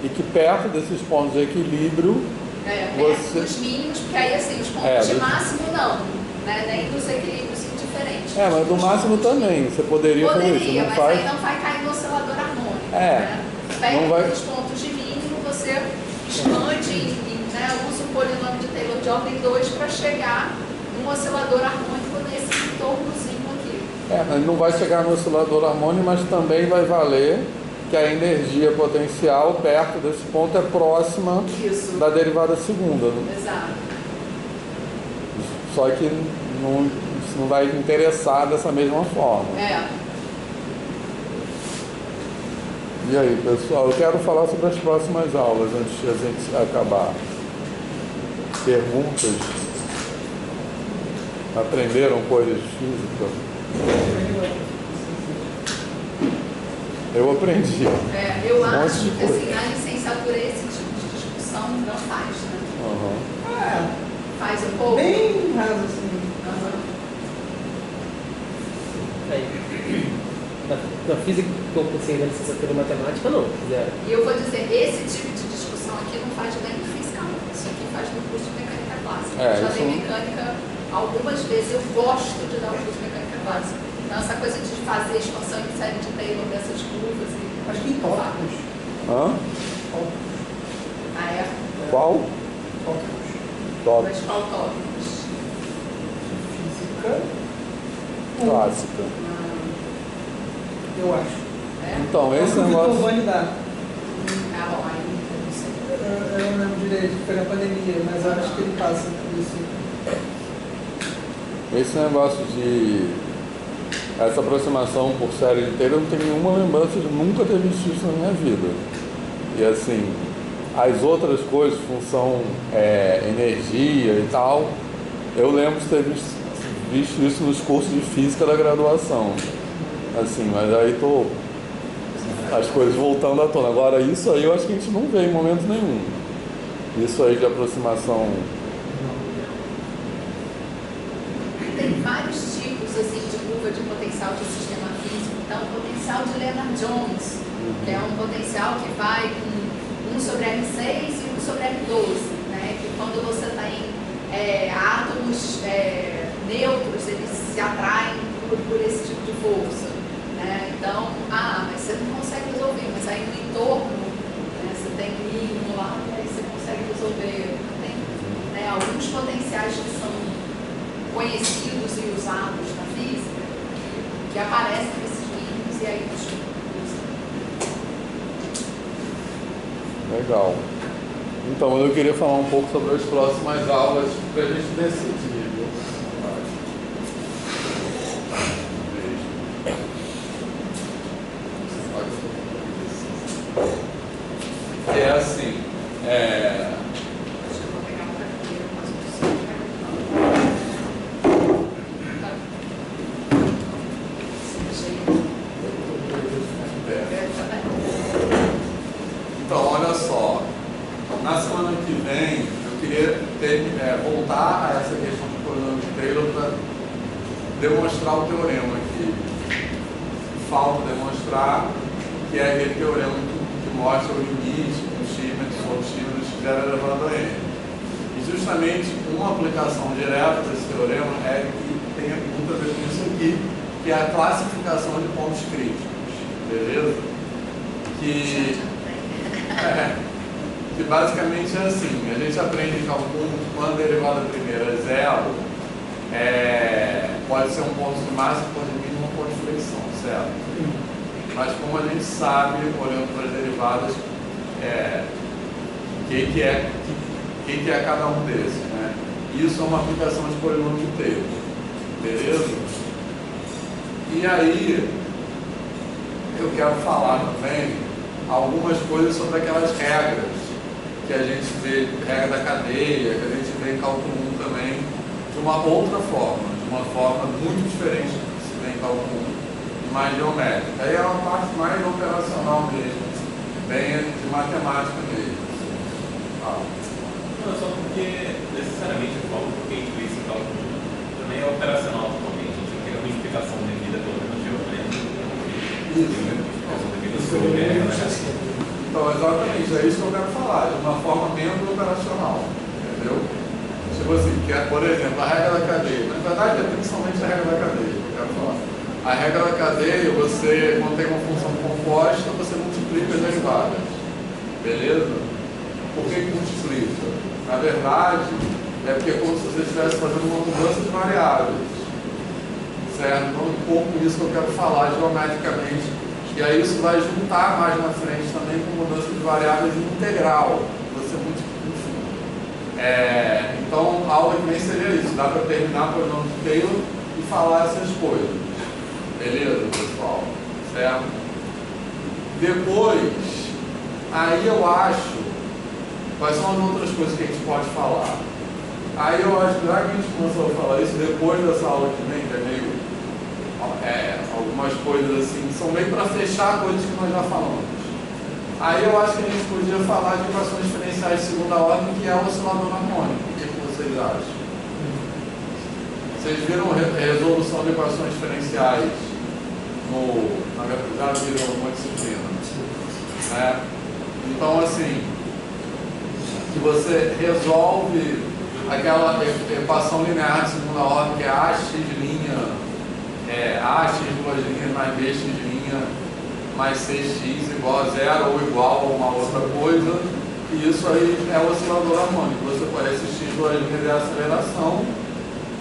e que perto desses pontos de equilíbrio
perto dos mínimos, porque aí assim, os pontos de máximo não, né? Nem dos equilíbrios indiferentes.
Mas do máximo também, você poderia fazer isso. Não
mas
faz...
aí não vai cair no oscilador harmônico. Né? Perto dos pontos de mínimo, você expande né, usa o polinômio de Taylor de ordem 2 para chegar num oscilador harmônico nesse entornozinho aqui.
Mas não vai chegar no oscilador harmônico, mas também vai valer que a energia potencial perto desse ponto é próxima da derivada segunda. Né?
Exato.
Só que não vai interessar dessa mesma forma. E aí, pessoal, eu quero falar sobre as próximas aulas antes de a gente acabar. Perguntas? Aprenderam coisas de física? Eu aprendi.
Eu acho que assim, na licenciatura esse tipo de discussão não faz, né? Faz um pouco?
Bem raso assim.
Na física que eu consegui na licenciatura em matemática, não. Zero.
E eu vou dizer, esse tipo de discussão aqui não faz nem em física, não. Isso aqui faz no curso de mecânica clássica. Eu já dei mecânica algumas vezes, eu gosto de dar o curso de mecânica clássica. Então, essa coisa de fazer expansão em série de Taylor dessas curvas e...
Acho que em tópicos.
Qual?
Tópicos. Mas qual tópicos?
Física
clássica.
Eu acho.
Então, esse negócio...
Bom, aí
não sei.
Eu não lembro direito, foi na pandemia, mas eu acho que ele passa isso.
Esse negócio de... essa aproximação por série de Taylor, eu não tenho nenhuma lembrança de nunca ter visto isso na minha vida. E assim, as outras coisas, função energia e tal, eu lembro de ter visto isso nos cursos de física da graduação. Assim, mas aí as coisas voltando à tona. Agora, isso aí eu acho que a gente não vê em momento nenhum. Isso aí de aproximação...
Tem vários tipos assim, de curva de potencial de sistema físico. Então, o potencial de Lennard-Jones, que é um potencial que vai com 1 sobre R6 e 1 sobre R12, né? Que quando você tem átomos neutros, eles se atraem por esse tipo de força, né? Então, mas você não consegue resolver, mas aí no entorno, né, você tem um mínimo lá, e aí você consegue resolver. Tem, né, alguns potenciais que são conhecidos e usados na física, que aparecem nesses mínimos e aí eles usam.
Legal. Então, eu queria falar um pouco sobre as próximas aulas para a gente decidir. Viu? É assim,
Acho que eu vou pegar uma cadeira, mas não sei.
Então, olha só, na semana que vem eu queria voltar a essa questão de polinômio de Taylor para demonstrar o teorema aqui. Falta demonstrar que é aquele teorema que mostra o limite do x menos o x menos x elevado a n. E justamente uma aplicação direta desse teorema é que tem muito a ver com isso aqui, que é a classificação de pontos críticos, beleza? Que basicamente é assim, a gente aprende em cálculo que quando a derivada primeira é zero, pode ser um ponto de máximo, ponto de mínimo, um ponto de flexão, certo? Mas como a gente sabe, olhando para as derivadas, quem que é cada um desses, né? Isso é uma aplicação de polinômio de Taylor, beleza? E aí, eu quero falar também algumas coisas sobre aquelas regras que a gente vê, regra da cadeia, que a gente vê em cálculo 1 também, de uma outra forma, de uma forma muito diferente do que se vê em cálculo 1, mais geométrica. Aí é uma parte mais operacional mesmo, bem de matemática mesmo.
Não, só porque necessariamente eu falo porque a gente vê esse cálculo também é operacional totalmente. A gente tem uma explicação devida pelo menos geométrica.
Então, exatamente, é isso que eu quero falar, de uma forma menos operacional, entendeu? Tipo assim, que é, por exemplo, a regra da cadeia. Na verdade, é principalmente a regra da cadeia que eu quero falar. A regra da cadeia, você, quando tem uma função composta, você multiplica as derivadas, beleza? Por que multiplica? Na verdade, é porque é como se você estivesse fazendo uma mudança de variáveis, certo? Então, um pouco isso que eu quero falar geometricamente. E aí isso vai juntar mais na frente também com mudança de variáveis integral. Você multiplica. Então, a aula que vem seria isso. Dá para terminar por nome de Taylor e falar essas coisas. Beleza, pessoal? Certo? Depois, aí eu acho, quais são as outras coisas que a gente pode falar? Aí eu acho que já que a gente começou a falar isso, depois dessa aula que vem, que é meio... algumas coisas assim, são meio para fechar coisas que nós já falamos. Aí eu acho que a gente podia falar de equações diferenciais de segunda ordem, que é o oscilador harmônico. O que vocês acham? Vocês viram resolução de equações diferenciais já viram uma disciplina? Né? Então, assim, que você resolve aquela equação linear de segunda ordem, que é ax' ax duas linhas mais bx' mais 6x igual a zero ou igual a uma outra coisa, e isso aí é o oscilador harmônico. Você pode esse x duas linhas é a aceleração,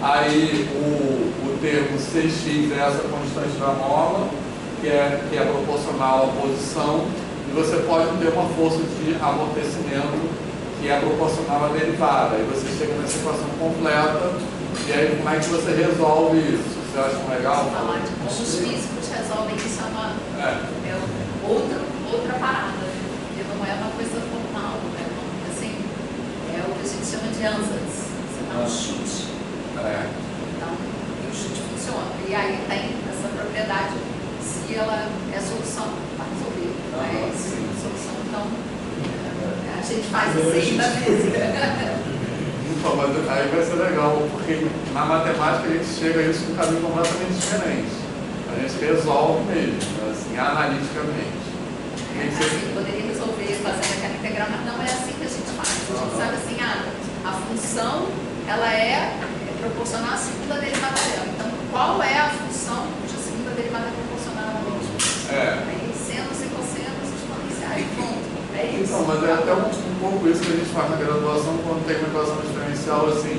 aí o termo 6x é essa constante da mola, que é proporcional à posição, e você pode ter uma força de amortecimento que é proporcional à derivada. Aí você chega nessa equação completa, e aí como é que você resolve isso? Você acha legal?
Falar de os físicos resolvem isso, é outra parada, porque não é uma coisa formal, né? Assim, é o que a gente chama de ansatz. Você dá um chute. Então, o chute funciona. E aí tem essa propriedade, se ela é solução, vai resolver. Se não é solução, então a gente faz assim da mesa.
Então, mas aí vai ser legal, porque na matemática a gente chega a isso com um caminho completamente diferente. A gente resolve mesmo, assim, analiticamente.
Assim, poderia resolver fazendo aquela integral, mas não é assim que a gente faz. A gente sabe assim, a função, ela é proporcional à segunda derivada dela. Então, qual é a função cuja segunda derivada é proporcional à mesma? Aí, senos e cossenos exponenciais, ponto. É isso.
Então, mas é até um pouco isso que a gente faz na graduação quando tem uma equação diferencial assim.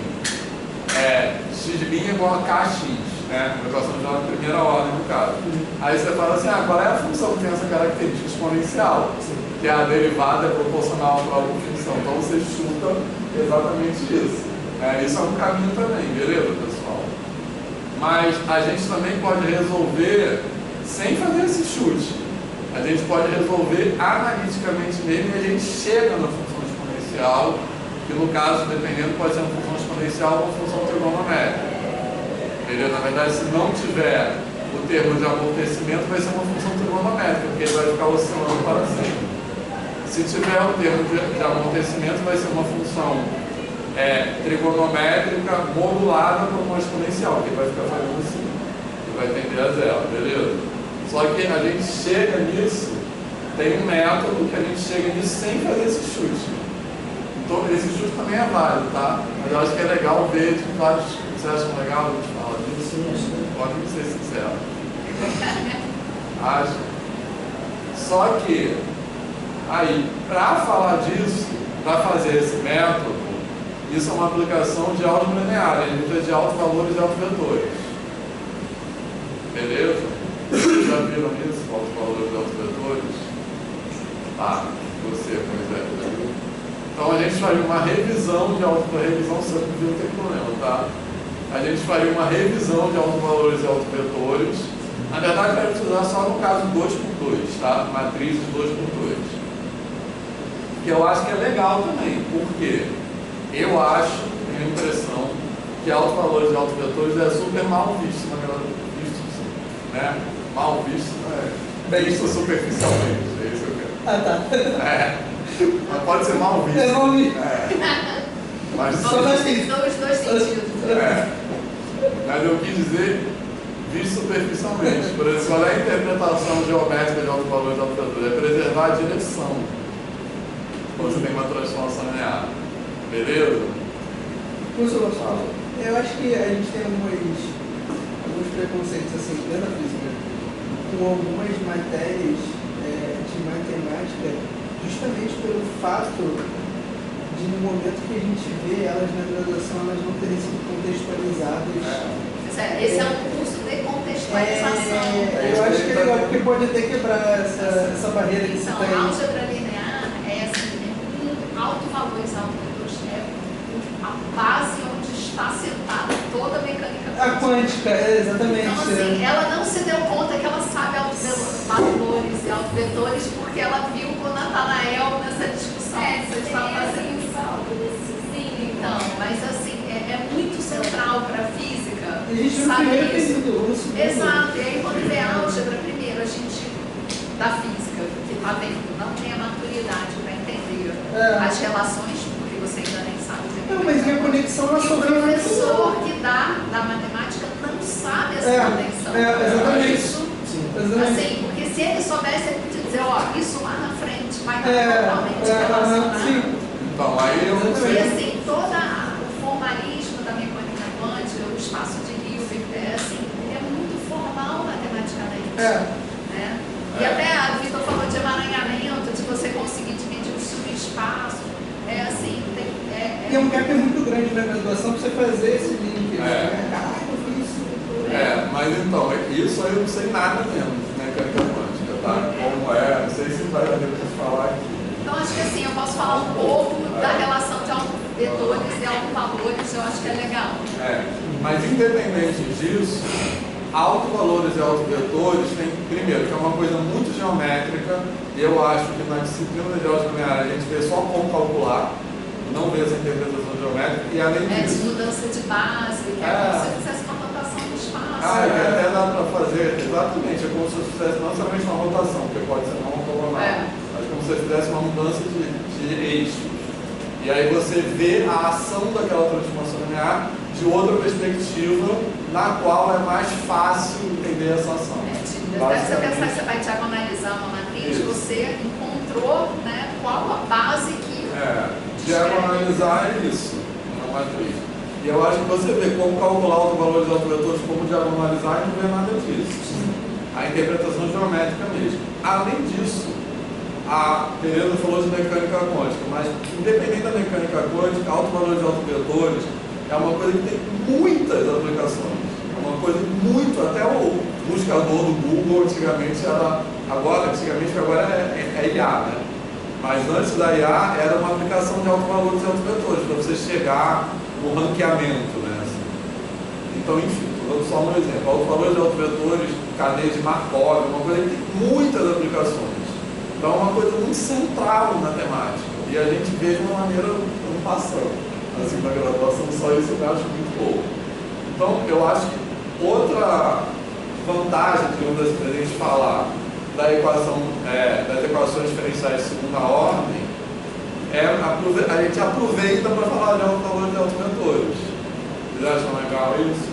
X' igual a KX, né? Uma equação de ordem primeira ordem, no caso. Aí você fala assim, qual é a função que tem essa característica exponencial? Que a derivada é proporcional à própria função. Então você chuta exatamente isso. Isso é um caminho também, beleza, pessoal? Mas a gente também pode resolver sem fazer esse chute. A gente pode resolver analiticamente mesmo e a gente chega na função exponencial, que no caso, dependendo, pode ser uma função exponencial ou uma função trigonométrica. Beleza? Na verdade, se não tiver o termo de amortecimento, vai ser uma função trigonométrica, porque ele vai ficar oscilando para sempre. Se tiver o termo de amortecimento, vai ser uma função trigonométrica modulada por uma exponencial, que vai ficar fazendo assim, que vai tender a zero, beleza? Só que a gente chega nisso, tem um método que a gente chega nisso sem fazer esse chute. Então, esse chute também é válido, tá? Mas eu acho que é legal ver de vários. Vocês acham legal a gente falar disso? Pode ser sincero. Acho. Só que, aí, para falar disso, para fazer esse método, isso é uma aplicação de álgebra linear, a gente precisa de autovalores e autovetores. Beleza? Vocês já viram isso, autovalores e autovetores? Tá, você, por exemplo, já viu? Então a gente faria uma revisão de revisão, se eu não tem problema, tá? A gente faria uma revisão de autovalores e autovetores. Na verdade, vai precisar só no caso 2x2, tá? Matriz de 2x2. Que eu acho que é legal também, porque eu acho, tenho a impressão, que autovalores e autovetores é super mal visto, na verdade, né? Mal visto, visto superficialmente, é isso que eu quero.
Ah, tá.
Mas pode ser mal visto.
É mal visto.
Mas
dois sentidos.
Mas eu quis dizer visto superficialmente. Por exemplo, qual é a interpretação geométrica de autovalores e autovetores? É preservar a direção quando você tem uma transformação linear. Beleza?
Professor, eu acho que a gente tem alguns preconceitos assim, dentro da física, com algumas matérias de matemática, justamente pelo fato de, no momento que a gente vê elas na graduação, elas não terem sido contextualizadas.
Esse é um curso de contextualização.
Eu acho que é legal, porque pode até quebrar essa barreira que você
Então,
tem.
a álgebra linear é assim, autovalores, autovetores, a base onde está sentada toda a mecânica
A quântica, exatamente.
Então, assim, ela não se deu conta que ela sabe autovalores e autovetores porque ela viu com o Natanael nessa discussão que vocês estavam fazendo. Então, mas assim, é muito central para a física.
A gente não
saber
primeiro
isso. Exato, e aí quando vê a álgebra, primeiro, a gente, da física, que está vendo, não tem a maturidade para entender as relações, porque você ainda nem sabe.
Não, mas a conexão ela
E o professor que dá da matemática não sabe essa conexão.
Exatamente.
Isso, assim, porque se ele soubesse, ele podia dizer, isso lá na frente vai estar totalmente relacionado.
Então, aí eu não sei.
E assim, todo o formalismo da mecânica quântica, o espaço de Hilbert, é muito formal matematicamente. Né? E até a Vitor falou de emaranhamento, de você conseguir dividir o subespaço.
E é um gap muito grande na graduação para você fazer esse link. Caraca, eu fiz isso.
Mas então, isso aí eu não sei nada mesmo de mecânica quântica, tá? Como não sei se vai dar tempo de falar aqui.
Então, acho que assim, eu posso falar um pouco da relação de autovetores e autovalores, eu acho que é legal.
Mas independente disso, autovalores e autovetores tem, primeiro, que é uma coisa muito geométrica, e eu acho que na disciplina de álgebra linear a gente vê só como calcular, não vê essa interpretação geométrica, e além disso...
de mudança de base, que é como se você fizesse uma rotação do espaço.
Que até dá para fazer, exatamente, é como se você fizesse não somente uma rotação, porque pode ser não ortogonal, mas como se você fizesse uma mudança de eixos. E aí você vê a ação daquela transformação linear de outra perspectiva, na qual é mais fácil entender essa ação.
Você pensar que você vai diagonalizar uma matriz, você encontrou qual a base que...
Diagonalizar é isso, uma matriz. E eu acho que você vê como calcular autovalores de autovetores, como diagonalizar, e não vê nada disso. A interpretação geométrica mesmo. Além disso, a Tereza falou de mecânica quântica, mas independente da mecânica quântica, autovalores de autovetores é uma coisa que tem muitas aplicações. É uma coisa muito, até o buscador do Google antigamente era, agora é IA, né? Mas antes da IA era uma aplicação de autovalores de autovetores, para você chegar no ranqueamento, né? Assim. Então, enfim, estou dando só um exemplo. Autovalores de autovetores, cadeia de Markov, uma coisa que tem muitas aplicações. Então, é uma coisa muito central na temática. E a gente vê de uma maneira não passando. Assim, na graduação, só isso eu acho muito pouco. Então, eu acho que outra vantagem, digamos assim, da gente falar da equação, das equações diferenciais de segunda ordem, a gente aproveita para falar de autovalores de autovetores. Vocês acham legal isso?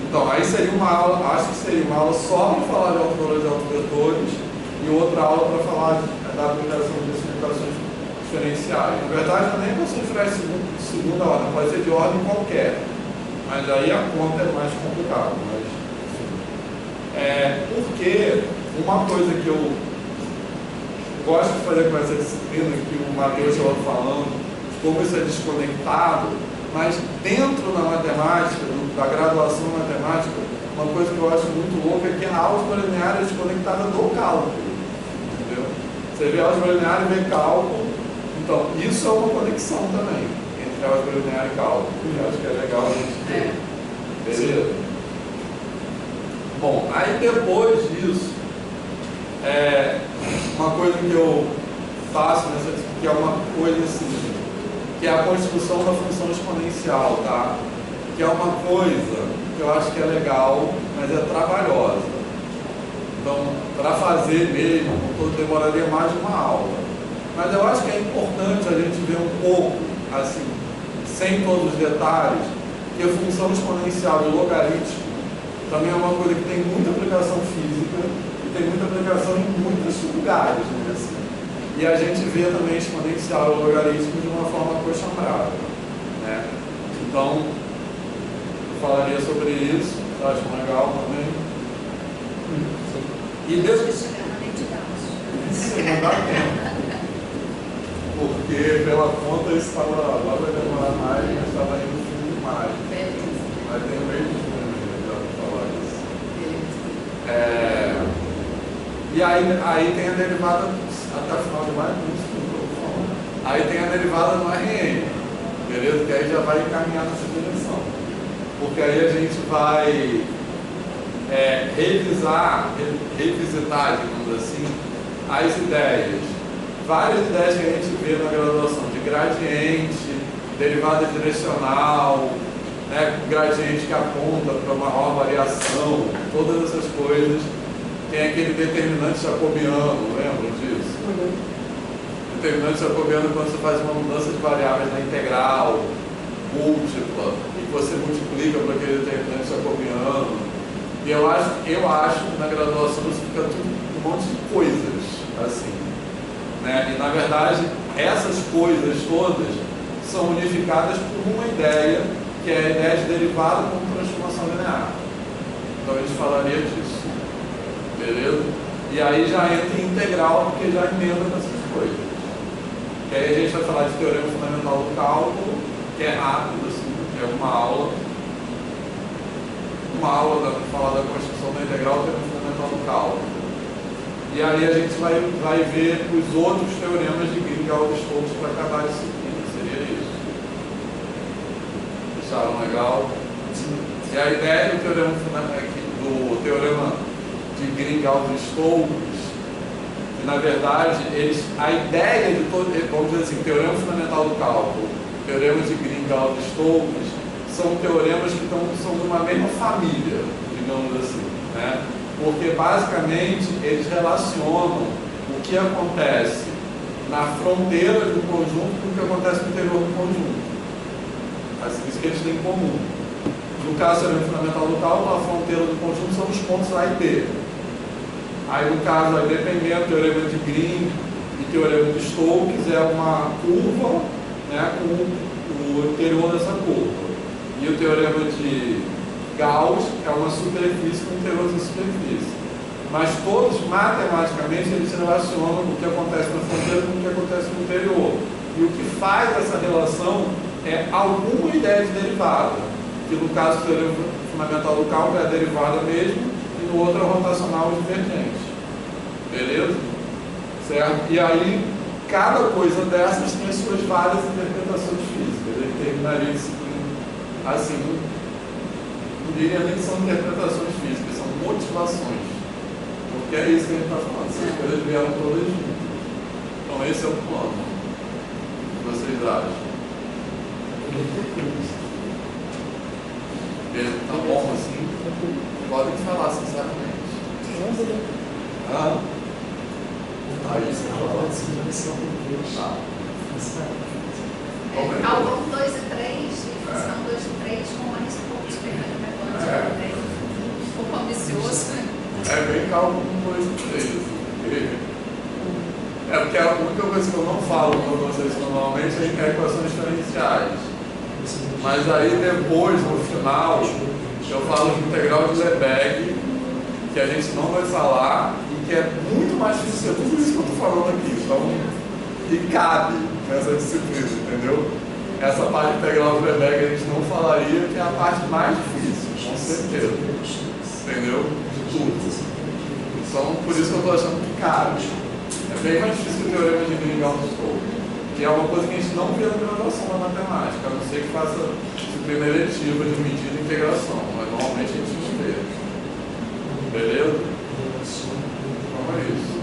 Então, aí seria uma aula, acho que seria uma aula só para falar de autovalores de autovetores e outra aula para falar da aplicação dessas equações diferenciais. Na verdade, não é nem equações diferenciais de segunda ordem, pode ser de ordem qualquer. Mas aí a conta é mais complicada. Mas, porque uma coisa que eu gosto de fazer com essa disciplina, que o Matheus estava falando, de como isso é desconectado, mas dentro da matemática, da graduação em matemática, uma coisa que eu acho muito louca é que a álgebra linear é desconectada do cálculo. Entendeu? Você vê álgebra linear e vê cálculo. Então, isso é uma conexão também entre álgebra linear e cálculo. Eu acho que é legal a gente ter. Beleza? Bom, aí depois disso, uma coisa que eu faço nessa, que é uma coisa assim, que é a construção da função exponencial, tá? Que é uma coisa que eu acho que é legal, mas é trabalhosa. Então, para fazer mesmo, demoraria mais de uma aula. Mas eu acho que é importante a gente ver um pouco, assim, sem todos os detalhes, que a função exponencial de logaritmo também é uma coisa que tem muita aplicação física e tem muita aplicação em muitos lugares, né? Assim. E a gente vê também exponencial e logaritmo de uma forma coxambrada, né? Então, eu falaria sobre isso, acho legal também. E depois... Isso não dá tempo. Porque pela conta isso estava lá, vai demorar mais, mas estava indo no fim de maio. Mas tem meio de junho já para falar isso. E aí tem a derivada, até o final de maio, aí tem a derivada no RN, beleza? Que aí já vai encaminhar nessa direção. Porque aí a gente vai revisitar, digamos assim, as ideias. Várias ideias que a gente vê na graduação, de gradiente, derivada direcional, né, gradiente que aponta para uma maior variação, todas essas coisas. Tem aquele determinante jacobiano, lembram disso? Determinante jacobiano é quando você faz uma mudança de variáveis na integral, múltipla, e você multiplica para aquele determinante jacobiano. E eu acho que na graduação isso fica tudo um monte de coisas, assim. Né? E na verdade, essas coisas todas são unificadas por uma ideia, que é a ideia de derivada como transformação linear. Então a gente falaria disso. Beleza? E aí já entra em integral, porque já emenda nessas coisas. E aí a gente vai falar de teorema fundamental do cálculo, que é rápido, assim, que é uma aula para falar da construção da integral, teorema fundamental do cálculo. E aí a gente vai ver os outros teoremas de Green-Gauss-Stokes para cada disciplina. Seria isso. Acharam legal? Sim. E a ideia do teorema de Green-Gauss-Stokes, que na verdade a ideia de todo, vamos dizer assim, teorema fundamental do cálculo, teorema de Green-Gauss-Stokes, são teoremas que são de uma mesma família, digamos assim, né? Porque basicamente eles relacionam o que acontece na fronteira do conjunto com o que acontece no interior do conjunto. Assim, isso que eles têm em comum. No caso do teorema fundamental do cálculo, a fronteira do conjunto são os pontos A e B. Aí no caso, aí, dependendo do teorema de Green e teorema de Stokes, é uma curva, né, com o interior dessa curva. E o teorema de Gauss é uma superfície com interior da superfície. Mas todos, matematicamente, eles se relacionam com o que acontece na fronteira com o que acontece no interior. E o que faz essa relação é alguma ideia de derivada, que no caso do teorema fundamental do cálculo é a derivada mesmo, e no outro é o rotacional divergente. Beleza? Certo? E aí, cada coisa dessas tem suas várias interpretações físicas. Ele terminaria isso assim, não diria nem que são interpretações físicas, são motivações. Porque é isso que a gente está falando, essas coisas vieram todas juntas. Então esse é o plano. O que vocês acham? Tá bom assim? Podem falar sinceramente. Ah? Aí você fala.
Cálculo 2 e 3, função 2 e 3, com mais poucos mecânicos. Um pouco ambicioso, né?
É bem cálculo 2 e 3. É porque a única coisa que eu não falo para vocês normalmente é equações diferenciais. Mas aí depois, no final, eu falo de integral de Lebesgue, que a gente não vai falar e que é muito mais difícil que tudo isso que eu estou falando aqui. Então, e cabe nessa disciplina, entendeu? Essa parte integral de Lebesgue a gente não falaria, que é a parte mais difícil, com certeza. Entendeu? Tudo. Então, por isso que eu estou achando que cabe. É bem mais difícil que o teorema de Green-Gauss-Stokes, que é uma coisa que a gente não vê na graduação da matemática, a não ser que faça disciplina eletiva de medida e integração, mas normalmente a gente não vê. Beleza? Então é isso.